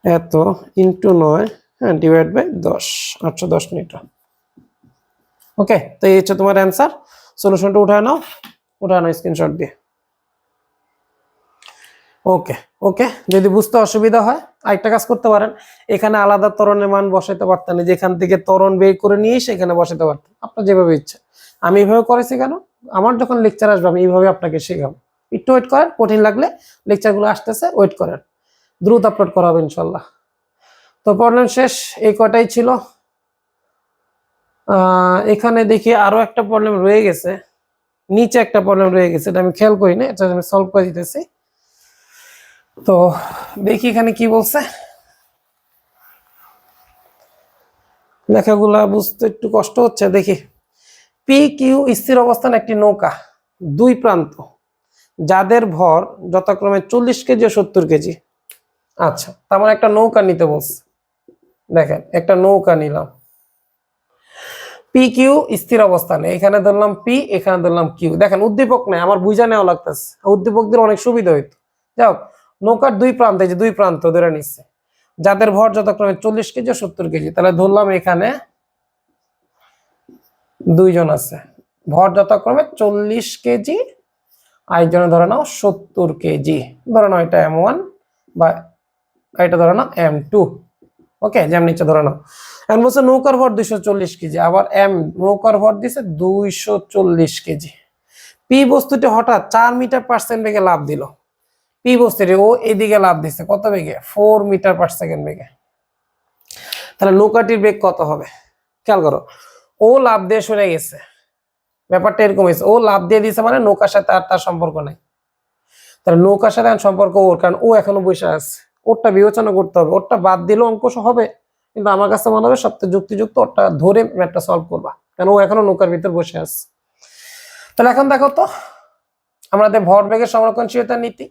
এত ইন্টু 9, হ্যাঁ, ডিভাইড বাই 10, 810 নিউটন। ওকে, তো এই হচ্ছে তোমার অ্যান্সার। সলিউশনটা উঠায় নাও স্ক্রিনশট দিয়ে। ওকে ওকে, যদি বুঝতে অসুবিধা হয় আরেকটা কাজ করতে পারেন, এখানে আলাদা ত্বরণের মান বসাইতে পারতেন, যেখান থেকে ত্বরণ বের করে নিয়ে সেখানে বসাতে পারতেন, আপনার যেভাবে ইচ্ছা। আমি এইভাবে করেছি কেন, আমার যখন লেকচার আসবে আমি এইভাবে আপনাকে শেখাবো। একটু ওয়েট করেন, কঠিন লাগলে লেকচারগুলো আসতেছে, ওয়েট করেন, দ্রুত আপলোড করা হবে ইনশাল্লাহ। তো প্রবলেম শেষ, এই কটাই ছিল। এখানে দেখি আরো একটা প্রবলেম রয়ে গেছে, নিচে একটা প্রবলেম রয়ে গেছে, এটা আমি খেয়াল করি না, এটা আমি সলভ করে দিতেছি। তো দেখি এখানে কি বলছে, লেখাগুলা বুঝতে একটু কষ্ট হচ্ছে। দেখি, পি কিউ স্থির অবস্থান একটি নৌকা, দুই প্রান্ত যাদের ভর যথাক্রমে 40 কেজি ও 70 কেজি। আচ্ছা, তার মানে একটা নৌকা নিতে বলছে। দেখেন একটা নৌকা নিলাম, পি কিউ স্থির অবস্থানে, এখানে ধরলাম পি, এখানে ধরলাম কিউ। দেখেন উদ্দীপক নেই, আমার বুঝা নেওয়া লাগতেছে, উদ্দীপক দিলে অনেক সুবিধা হইতো। যাও, নৌকার দুই প্রান্ত, এই যে দুই প্রান্ত ধরে নিচ্ছে, যাদের ভর যথাক্রমে 40 কেজি ও 70 কেজি। তাহলে ধরলাম এখানে দুইজন আছে, ভর যথাক্রমে 40 কেজি, আরেকজনে ধরে নাও 70 কেজি, ধরে নাও এটা M1 বা এটা ধরে নাও M2। ওকে, যেমন নিচে ধরে নাও। এখন বলছে নৌকার ভর 240 কেজি, আবার নৌকার ভর দিছে 240 কেজি। পি বস্তুটি হঠাৎ 4 মিটার পার সেকেন্ড বেগে লাফ দিল, পি বস্তুটি ও এদিকে লাফ দিচ্ছে কত বেগে 4 মিটার পার সেকেন্ড বেগে। তাহলে নৌকাটির বেগ কত হবে খেয়াল করো, ও লাফ দিয়ে সরে গেছে, ব্যাপারটা এরকম হয়েছে, ও লাফ দিয়ে দিয়েছে মানে নৌকার সাথে আর তার সম্পর্ক নাই। তাহলে নৌকার সাথে সম্পর্ক ওর, কারণ ও এখনো বসে আছে, ওরটা বিবেচনা করতে হবে, ওরটা বাদ দিলেও অঙ্ক হবে, কিন্তু আমার কাছে মনে হবে সবচেয়ে যুক্তিযুক্ত ওরটা ধরে ম্যাথটা সলভ করবা, কারণ ও এখনো নৌকার ভিতর বসে আছে। তাহলে এখন দেখো তো আমাদের ভরবেগের সংরক্ষণশীলতার নীতি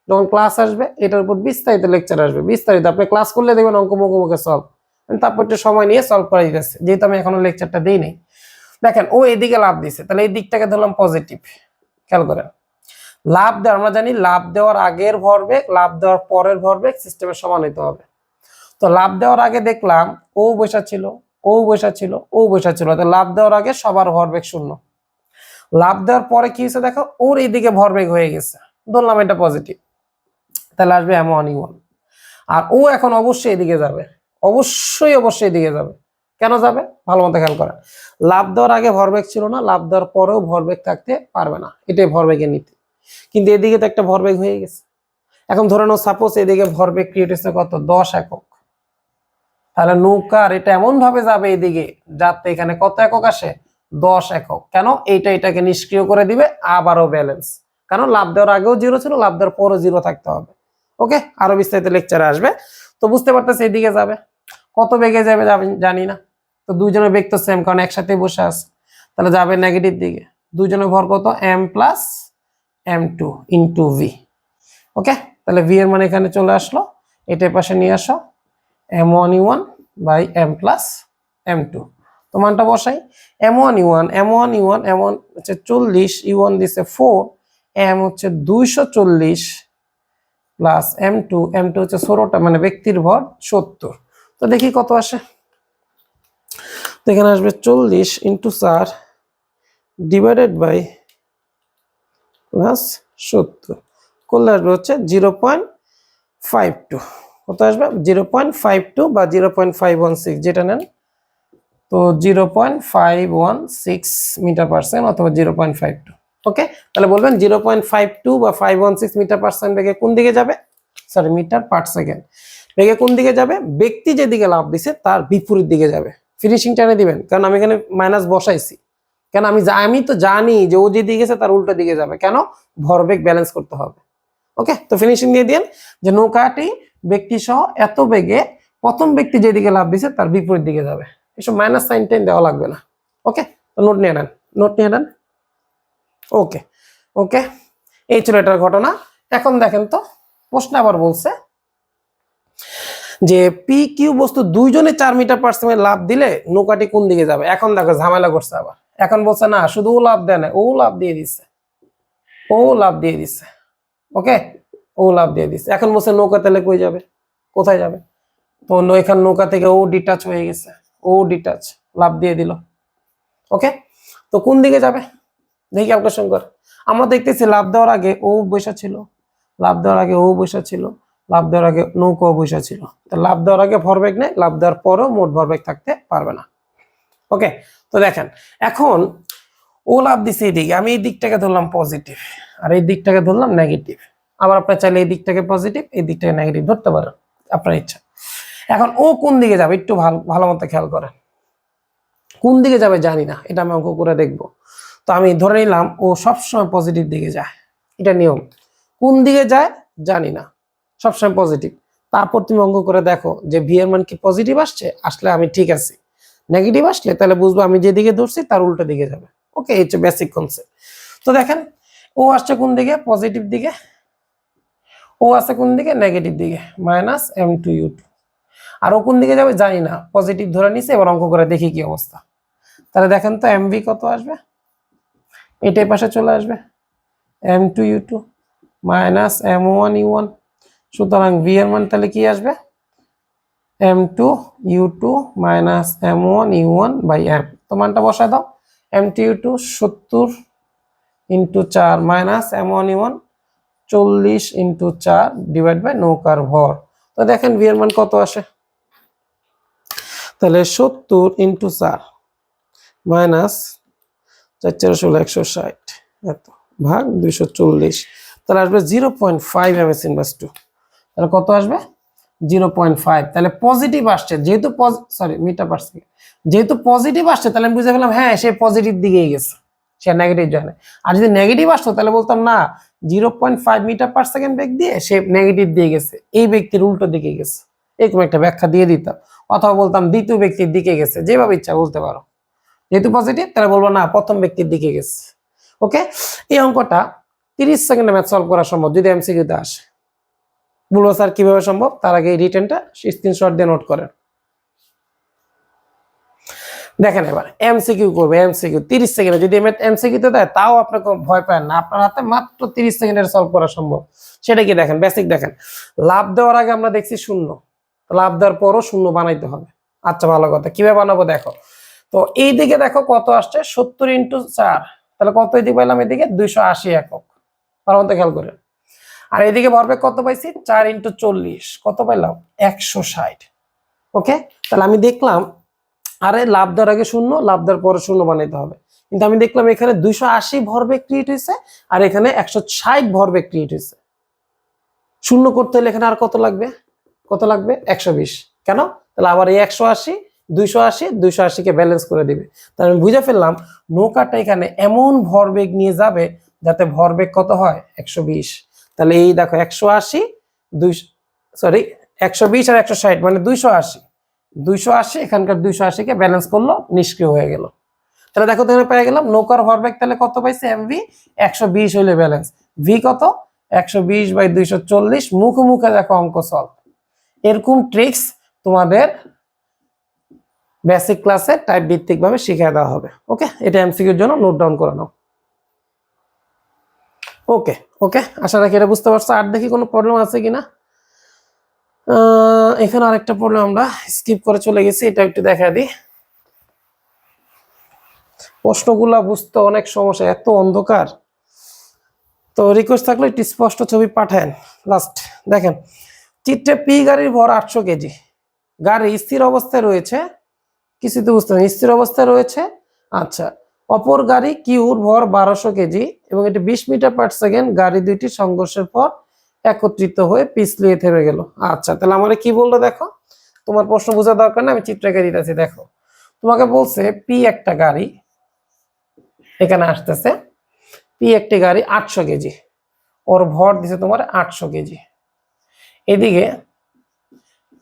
যখন ক্লাস আসবে এটার উপর বিস্তারিত লেকচার আসবে, বিস্তারিত আপনি ক্লাস করলে দেখবেন অঙ্ক মুখে সলভ, তারপর একটু সময় নিয়ে সলভ করা যাচ্ছে, যেহেতু আমি এখনো লেকচারটা দিই নাই। দেখেন ও এদিকে লাভ দিছে, তাহলে এই দিকটাকে ধরলাম পজিটিভ। খেয়াল করেন লাভ দেওয়া, আমরা জানি লাভ দেওয়ার আগের ভরবেগ লাভ দেওয়ার পরের ভরবেগ সিস্টেমের সমান হইতে হবে। তো লাভ দেওয়ার আগে দেখলাম ও বসা ছিল, ও বসা ছিল, ও বসা ছিল, তো লাভ দেওয়ার আগে সবার ভরবেগ শূন্য। লাভ দেওয়ার পরে কি হয়েছে দেখো, ওর এইদিকে ভরবেগ হয়ে গেছে, ধরলাম এটা পজিটিভ, তাহলে আসবে M1 E1। আর ও এখন অবশ্যই এদিকে যাবে, অবশ্যই এদিকে যাবে। কেন যাবে ভালো মতো খেয়াল করেন, লাভ দেওয়ার আগে ভরবেগ ছিল না, লাভ দেওয়ার পরেও ভরবেগ থাকতে পারবে না, এটাই ভরবেগের নীতি। কিন্তু এদিকে তো একটা ভরবেগ হয়ে গেছে। এখন ধরে নাও সাপোজ এদিকে ভরবেগ ক্রিয়েট হচ্ছে কত 10 একক, তাহলে নৌকার এটা এমন ভাবে যাবে এদিকে যাতে এখানে কত একক আসে 10 একক। কেন এটাকে নিষ্ক্রিয় করে দিবে, আবারও ব্যালেন্স, কারণ লাভ দেওয়ার আগেও জিরো ছিল, লাভ দেওয়ার পরও জিরো থাকতে হবে। ওকে, আরো বিস্তারিত লেকচারে আসবে। তো বুঝতে পারতেছে এদিকে যাবে, কত বেগে যাবে জানি না, তো দুইজনের বেগ তো সেম, কারণ একসাথে বসে আছে, তাহলে যাবে নেগেটিভ দিকে। দুইজনের ভর কত M plus M2 into V. Okay, তাহলে ভি এর মানে এখানে চলে আসলো, এটার পাশে নিয়ে আসো M1 E1 by M plus M2। তো মানটা বসাই, M1 E1 M1 হচ্ছে 40, E1 দিছে 4, M হচ্ছে 240 প্লাস M2 হচ্ছে 16টা মানে ব্যক্তির ভর 70। তো দেখি কত আসে, তো এখানে আসবে 40 ইন্টু 4 ডিভাইডেড বাই প্লাস 70 করলে আসবে হচ্ছে 0.52। কত আসবে 0.52 বা 0.516 যেটা নেন, তো 0.516 মিটার পার সেকেন্ড অথবা 0.52। ওকে, তাহলে বলবেন 0.52 বা 516 মিটার পার সেকেন্ড বেগে কোন দিকে যাবে, সরি মিটার পার সেকেন্ড বেগে কোন দিকে যাবে, ব্যক্তি যেদিকে লাফ দিছে তার বিপরীত দিকে যাবে। ফিনিশিং টানে দিবেন, কারণ আমি এখানে মাইনাস বসাইছি, কেন আমি তো জানি যে ও যেদিকে গেছে তার উল্টো দিকে যাবে, কেন ভরবেগ ব্যালেন্স করতে হবে। ওকে, তো ফিনিশিং দিয়ে দিন যে নৌকাটি ব্যক্তি সহ এত বেগে প্রথম ব্যক্তি যেদিকে লাফ দিছে তার বিপরীত দিকে যাবে, এসব মাইনাস সাইন টেন দেওয়া লাগবে না। ওকে, তো নোট নিয়ে নেন। ওকে ওকে, এই ছিল এটার ঘটনা। এখন দেখেন তো প্রশ্ন আবার বলছে যে পি কিউ বস্তু দুইজনে 4 মিটার পার সেকেন্ড লাফ দিলে নৌকাটি কোন দিকে যাবে। এখন দেখো ঝামেলা করছে আবার, এখন বলছে না শুধু ও লাফ দেয় না, ও লাফ দিয়ে দিচ্ছে, ওকে ও লাফ দিয়ে দিচ্ছে। এখন বলছে নৌকা তাহলে কই যাবে, কোথায় যাবে, তো এখানে নৌকা থেকে ও ডিটাচ হয়ে গেছে, ও ডিটাচ লাফ দিয়ে দিল। ওকে, তো কোন দিকে যাবে দেখি ক্যালকুলেশন কর। আমরা দেখতেছি লাফ দেওয়ার আগে ও বসা ছিল, লাফ দেওয়ার আগে ও বসা ছিল, লাফ দেওয়ার আগে নৌকাও বসা ছিল, তো লাফ দেওয়ার আগে ভরবেগ নেই, লাফ দেওয়ার পরও মোট ভরবেগ থাকতে পারবে না। ওকে, তো দেখেন এখন ও লাফ দিছে এইদিকে, আমি এই দিকটাকে ধরলাম পজিটিভ আর এই দিকটাকে ধরলাম নেগেটিভ। আবার আপনার চাইলে এই দিকটাকে পজিটিভ এই দিকটাকে নেগেটিভ ধরতে পারেন, আপনার ইচ্ছা। এখন ও কোন দিকে যাবে একটু ভালো মতো খেয়াল করেন, কোন দিকে যাবে জানি না, এটা আমি অঙ্ক করে দেখবো। তো আমি ধরে নিলাম ও সবসময় পজিটিভ দিকে যায়, এটা নিয়ম। কোন দিকে যায় জানি না, সবসময় পজিটিভ। তারপর তুমি অঙ্ক করে দেখো যে ভি এর মান কি পজিটিভ আসলে আমি ঠিক আছি, নেগেটিভ আসলে তাহলে বুঝবো আমি যেদিকে ধরছি তার উল্টো দিকে যাবে। ওকে, এই হচ্ছে বেসিক কনসেপ্ট। তো দেখেন ও আসছে কোন দিকে, পজিটিভ দিকে, ও আসছে কোন দিকে, নেগেটিভ দিকে, -M2U2। আর ও কোন দিকে যাবে জানি না, পজিটিভ ধরে নিছে, এবার অঙ্ক করে দেখি কি অবস্থা। তাহলে দেখেন তো এমভি কত আসবে, এটাই পাশে চলে আসবে M2U2 -M1U1। সুতরাং ভি এর মান তাহলে কি আসবে M2U2 -M1U1 বাই M। তো মানটা বসায় দাও, M2U2 70 into 4 -M1U1 40 into 4 divide by নৌকার ভর। তো দেখেন ভি এর মান কত আসে, তাহলে 70 ইন্টু 4 মাইনাস 4 4 16 160 এত ভাগ 240, তাহলে আসবে 0.5 এমএস ইনভার্স 2, তাহলে কত আসবে 0.5। তাহলে পজিটিভ আসছে, যেহেতু সরি মিটার পার সেকেন্ড, যেহেতু পজিটিভ আসছে তাহলে আমি বুঝে গেলাম হ্যাঁ সে পজিটিভ দিকেই গেছে, সে নেগেটিভ যায় না। আর যদি নেগেটিভ আসতো তাহলে বলতাম না 0.5 মিটার পার সেকেন্ড বেগ দিয়ে সে নেগেটিভ দিয়ে গেছে, এই ব্যক্তির উল্টো দিকে গেছে, এরকম একটা ব্যাখ্যা দিয়ে দিতাম। অথবা বলতাম দ্বিতীয় ব্যক্তির দিকে গেছে, যেভাবে ইচ্ছা বলতে পারো। যেহেতু পজিটিভ তাহলে বলবো না প্রথম ব্যক্তির দিকে গেছে। ওকে, এই অঙ্কটা 30 সেকেন্ডে ম্যাথ সলভ করা সম্ভব যদি এমসিকিউতে আসে। বলবো স্যার কিভাবে সম্ভব, তার আগে এই রিটেনটা স্ক্রিনশট দিয়ে নোট করেন। দেখেন এবার এমসিকিউ করবে, এমসিকিউ 30 সেকেন্ডে, যদি এমসিকিউতে দেয় তাও আপনাকে ভয় পায় না, আপনার হাতে মাত্র 30 সেকেন্ডের সলভ করা সম্ভব। সেটা কি দেখেন, বেসিক দেখেন, লাভ দেওয়ার আগে আমরা দেখছি শূন্য, লাভ দেওয়ার পরও শূন্য বানাইতে হবে। আচ্ছা ভালো কথা, কিভাবে বানাবো দেখো। তো এই দিকে দেখো কত আসছে 70 × 4, তাহলে কত এদিকে পাইলাম, এদিকে 280 একক, তার মধ্যে খেয়াল করে। আর এদিকে ভরবেগ কত পাইছি 4 × 40, কত পাইলাম 160। ওকে, তাহলে আমি দেখলাম আরে লাভ দেওয়ার আগে শূন্য, লাভ দেওয়ার পরে শূন্য বানাইতে হবে, কিন্তু আমি দেখলাম এখানে 280 ভরবেগ ক্রিয়েট হয়েছে আর এখানে 160 ভরবেগ ক্রিয়েট হয়েছে। শূন্য করতে হলে এখানে আর কত লাগবে, কত লাগবে 120। কেন, তাহলে আবার এই 180 280 280 কে ব্যালেন্স করে দিবে। তাহলে আমি বুঝে ফেললাম নৌকাটা এখানে এমন ভরবেগ নিয়ে যাবে যাতে ভরবেগ কত হয় 120। তাহলে এই দেখো 180 120 আর 160 মানে 280 এখানকার 280 কে ব্যালেন্স করলো, নিষ্ক্রিয় হয়ে গেল। তাহলে দেখো তাহলে পেয়ে গেলাম নৌকার ভরবেগ তাহলে কত পাইছে এমভি 120 হইলে ব্যালেন্স, ভি কত 120/240। মুখে মুখে দেখো অঙ্ক সলভ। এরকম ট্রিক্স তোমাদের বেসিক ক্লাসে টাইপ ভিত্তিক ভাবে শিখিয়ে দেওয়া হবে। ওকে, এটা এমসিকিউর জন্য নোট ডাউন করে নাও। ওকে ওকে, আশা রাখি এটা বুঝতে পারছো। আর দেখি কোনো প্রবলেম আছে কিনা। এখানে আরেকটা প্রবলেম আমরা স্কিপ করে চলে গেছি, এটা একটু দেখা দিই। প্রশ্নগুলা বুঝতে অনেক সমস্যা, এত অন্ধকার। তো রিকোয়েস্ট থাকলে একটু স্পষ্ট ছবি পাঠান। লাস্ট দেখেন, চিত্রে পি গাড়ির ভর 800 কেজি, গাড়ি স্থির অবস্থায় রয়েছে, কিছু তো বুঝতে পারেন, স্থির অবস্থায় রয়েছে। আচ্ছা, অপর গাড়ি কিউর ভর 1200 কেজি এবং এটি 20 মিটার পার সেকেন্ড, গাড়ি দুইটি সংঘর্ষের পর একত্রিত হয়ে পিছলিয়ে থেমে গেল। আচ্ছা, তাহলে আমার কি বললো দেখো, তোমার প্রশ্ন বোঝা দরকার না, আমি চিত্রকে দিতেছি। দেখো তোমাকে বলছে পি একটা গাড়ি এখানে আসতেছে, পি একটি গাড়ি 800 কেজি, ওর ভর দিছে তোমার 800 কেজি। এদিকে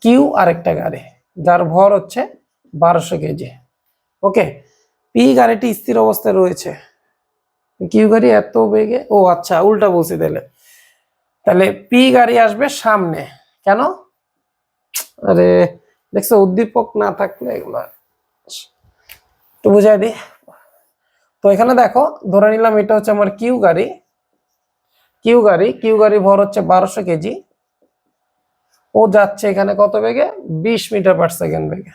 কিউ আরেকটা গাড়ি যার ভর হচ্ছে 1200 কেজি। ওকে, পি গাড়িটি স্থির অবস্থায় রয়েছে, কিউ গাড়ি এত বেগে, ও আচ্ছা উল্টা বলছি তাহলে। তাহলে পি গাড়ি আসবে সামনে, কেন, আরে দেখছো উদ্দীপক না থাকলে এগুলা একটু বুঝাই দিই। তো এখানে দেখো ধরে নিলাম এটা হচ্ছে আমার কিউ গাড়ি, কিউ গাড়ি ভর হচ্ছে 1200 কেজি, ও যাচ্ছে এখানে কত বেগে 20 মিটার পার সেকেন্ড বেগে।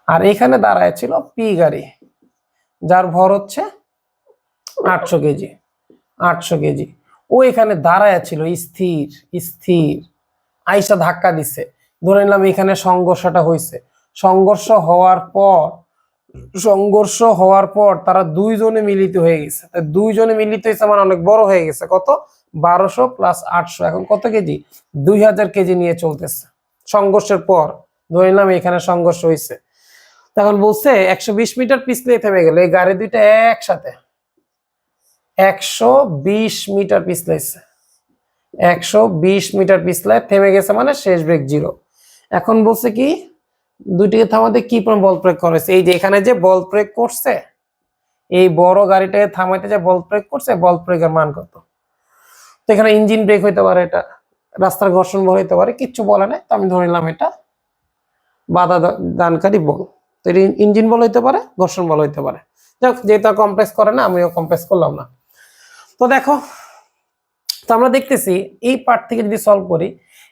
আর এখানে দাঁড়ায় ছিল পি গাড়ি যার ভর হচ্ছে 800 কেজি, 800 কেজি। ও এখানে দাঁড়ায় ছিল স্থির, স্থির আইসা ধাক্কা দিচ্ছে, ধরে নিলাম এখানে সংঘর্ষটা হয়েছে। সংঘর্ষ হওয়ার পর তারা দুইজনে মিলিত হয়ে গেছে, দুইজনে মিলিত হয়েছে মানে অনেক বড় হয়ে গেছে, কত 1200 + 800 এখন কত কেজি 2000 কেজি নিয়ে চলতেছে। সংঘর্ষের পর ধরে নিলাম এখানে সংঘর্ষ হয়েছে, তখন বলছে 120 মিটার পিছলিয়ে থেমে গেল, এই গাড়ি দুইটা একসাথে 120 মিটার পিছলাইছে, 120 মিটার পিছলায় থেমে গেছে মানে শেষ ব্রেক 0। এখন বলছে কি দুইটিকে থামাতে কি বল প্রয়োগ করেছে, এই যে এখানে যে বল প্রয়োগ করছে, এই বড় গাড়িটাকে থামাইতে যে বল প্রয়োগ করছে, বল প্রয়োগের মান কত। তো এখানে ইঞ্জিন ব্রেক হইতে পারে, এটা রাস্তার ঘর্ষণ বল হইতে পারে, কিচ্ছু বলে নাই, তো আমি ধরে নিলাম এটা বাধা দানকারী বল। তো এটা ইঞ্জিন বল হইতে পারে, ঘর্ষণ বল হইতে পারে। যাক, যেহেতু কমপ্লেক্স করে না আমিও কমপ্লেক্স করলাম না। তো দেখো, তো আমরা দেখতেছি এই পার্ট থেকে যদি সলভ করি,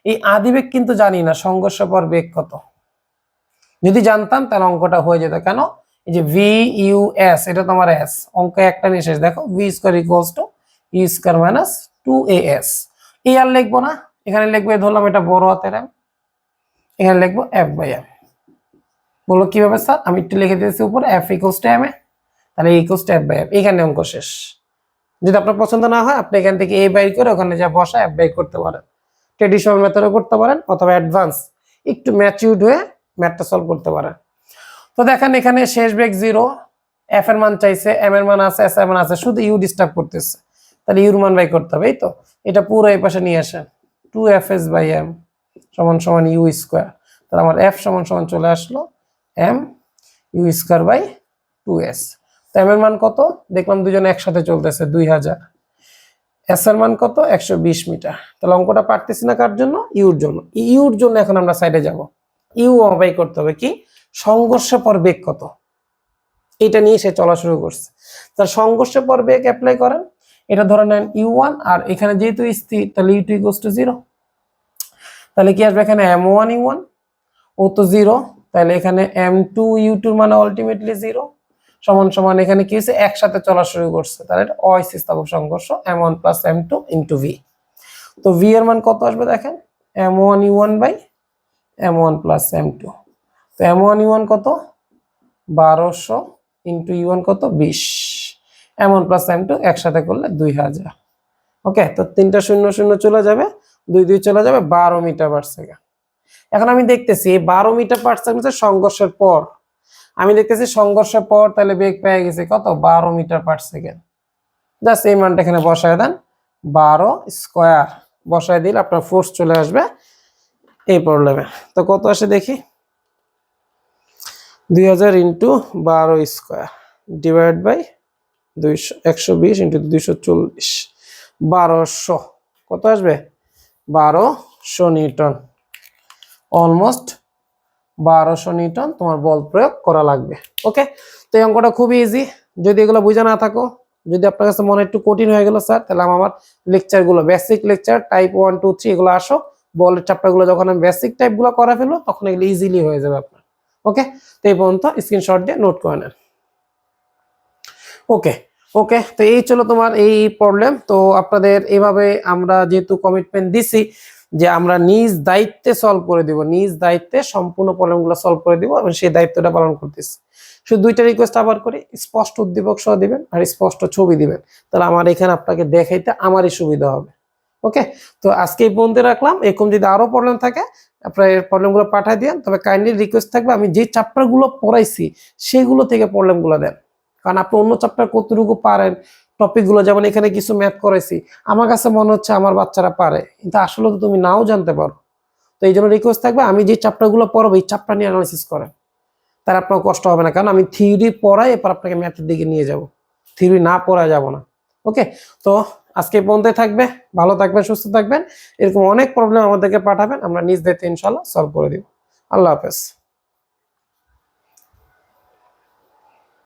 এই আদিবেগ কিন্তু জানি না সংঘর্ষ পর বেগ কত, যদি জানতাম তাহলে অঙ্কটা হয়ে যেত। কেন, এই যে ভি ইউ এস, এটা তোমার এস, অঙ্ক একটা নিয়ে শেষ। দেখো v square equals to you square minus 2as, এই আর লিখবো না, এখানে লিখবো, ধরলাম এটা বড় হাতের এম, এখানে লিখবো f/m। বলো কিভাবে স্যার, আমি একটু লিখে দিয়েছি উপরে f = m এ, তাহলে ইকুয়ালস টু f/m, এখানে অঙ্ক শেষ। যদি আপনার পছন্দ না হয় আপনি এখান থেকে এই বাইর করে ওখানে যা বসা অ্যাপ বাই করতে পারেন, ট্রেডিশনাল মেথডও করতে পারেন অথবা অ্যাডভান্স একটু ম্যাচিউরড হয়ে ম্যাথটা সলভ করতে পারেন। তো দেখেন এখানে শেষ বেগ 0, এফ এর মান চাইছে, এম এর মান আছে, এস এর মান আছে, শুধু ইউ ডিস্টার্ব করতেছে, তাহলে ইউর মান বাই করতে হবে। এই তো এটা পুরো এই পাশে নিয়ে আসেন, 2fs/m সমান সমান ইউ স্কোয়ার, তাহলে আমার এফ সমান সমান চলে আসলো M U square by 2s। তো এম এর মান কত দেখলাম দুজনে একসাথে চলতেছে 2000, এস এর মান কত 120 মিটার। তাহলে অঙ্কটা পারতেছি না কার জন্য? ইউর জন্য। ইউর জন্য এখন আমরা সাইডে যাব, ইউ বাই করতে হবে কি সংঘর্ষের পর বেগ কত, এটা নিয়ে সে চলা শুরু করছে। তার সংঘর্ষের পর বেগ অ্যাপ্লাই করেন, এটা ধরে নেন u1, আর এখানে যেহেতু স্থির তাহলে u2 = 0, তাহলে কি আসবে এখানে m1 u1, ও তো 0, তাহলে এখানে m2 u2 মানে আলটিমেটলি 0 সমান সমান এখানে কি হয়েছে একসাথে চলা শুরু করছে, তাহলে এটা অস্থিতিস্থাপক সংঘর্ষ m1 + m2 * v। তো v এর মান কত আসবে দেখেন m1 u1 by m1 + m2, তো m1 u1 কত 1200 ইন্টু u1 কত 20, m1 + m2 একসাথে করলে 2000। ওকে, তো 3টা 0 0 চলে যাবে, 2 2 চলে যাবে, 12 মিটার/সেকেন্ড। এখন আমি দেখতেছি 12 মিটার/সেকেন্ড সংঘর্ষের পর, আমি দেখতেছি সংঘর্ষের পর তাহলে বেগ পেয়ে গেছে কত 12 মিটার/সেকেন্ড। জাস্ট এই মানটা এখানে বসায় দেন, 12 স্কয়ার বসায় দিলে আপনার ফোর্স চলে আসবে এই প্রবলেমে। তো কত আসে দেখি, 2000 into 12 square divide by 120 into 240, 1200 কত আসবে 1200 নিউটন, অলমোস্ট 1200 নিউটন তোমার বল প্রয়োগ করা লাগবে। ওকে, তো এই অঙ্কটা খুবই ইজি। যদি এগুলো বুঝে না থাকো, যদি আপনার কাছে মনে একটু কঠিন হয়ে গেল স্যার, তাহলে আমার লেকচারগুলো বেসিক লেকচার টাইপ 1 2 3 এগুলো আসো, বলের চ্যাপ্টারগুলো যখন আমি বেসিক টাইপগুলো করা ফেলবো তখন এগুলো ইজিলি হয়ে যাবে আপনার। ওকে, তো এই পর্যন্ত স্ক্রিনশট দিয়ে নোট করে নেন। ওকে ওকে, তো এই ছিল তোমার এই প্রবলেম। তো আপনাদের এভাবে আমরা যেহেতু কমিটমেন্ট দিছি যে আমরা নিজ দায়িত্বে সলভ করে দিব, নিজ দায়িত্বে সম্পূর্ণ প্রবলেমগুলো সলভ করে দিব এবং সেই দায়িত্বটা পালন করতেছি। শুধু দুইটা রিকোয়েস্ট আবার করি, স্পষ্ট উদ্দীপক সহ দিবেন আর স্পষ্ট ছবি দিবেন, তাহলে আমার এখানে আপনাকে দেখাইতে আমারই সুবিধা হবে। ওকে, তো আজকে এই পর্যন্ত রাখলাম। এরকম যদি আরো প্রবলেম থাকে আপনার এই প্রবলেমগুলো পাঠিয়ে দিন, তবে কাইন্ডলি রিকোয়েস্ট থাকবে আমি যে চ্যাপ্টারগুলো পড়াইছি সেগুলো থেকে প্রবলেমগুলো দেন, কারণ আপনি অন্য চ্যাপ্টার কতটুকু পারেন টপিকগুলো, যেমন এখানে কিছু ম্যাথ করাইছি আমার কাছে মনে হচ্ছে আমার বাচ্চারা পারে, কিন্তু আসলে তো তুমি নাও জানতে পারো। তো এই জন্য রিকোয়েস্ট থাকবে আমি যে চ্যাপ্টারগুলো পড়াবো এই চ্যাপ্টার নিয়ে অ্যানালাইসিস করেন, তাহলে আপনার কষ্ট হবে না, কারণ আমি থিওরি পড়াই এরপর আপনাকে ম্যাথের দিকে নিয়ে যাব, থিওরি না পড়া যাব না। ওকে, তো আজকে পর্যন্তই থাকবে, ভালো থাকবেন, সুস্থ থাকবেন। এরকম অনেক প্রবলেম আমাদেরকে পাঠাবেন, আমরা নিজ দায়িত্বে ইনশাআল্লাহ সলভ করে দিব। আল্লাহ হাফেজ।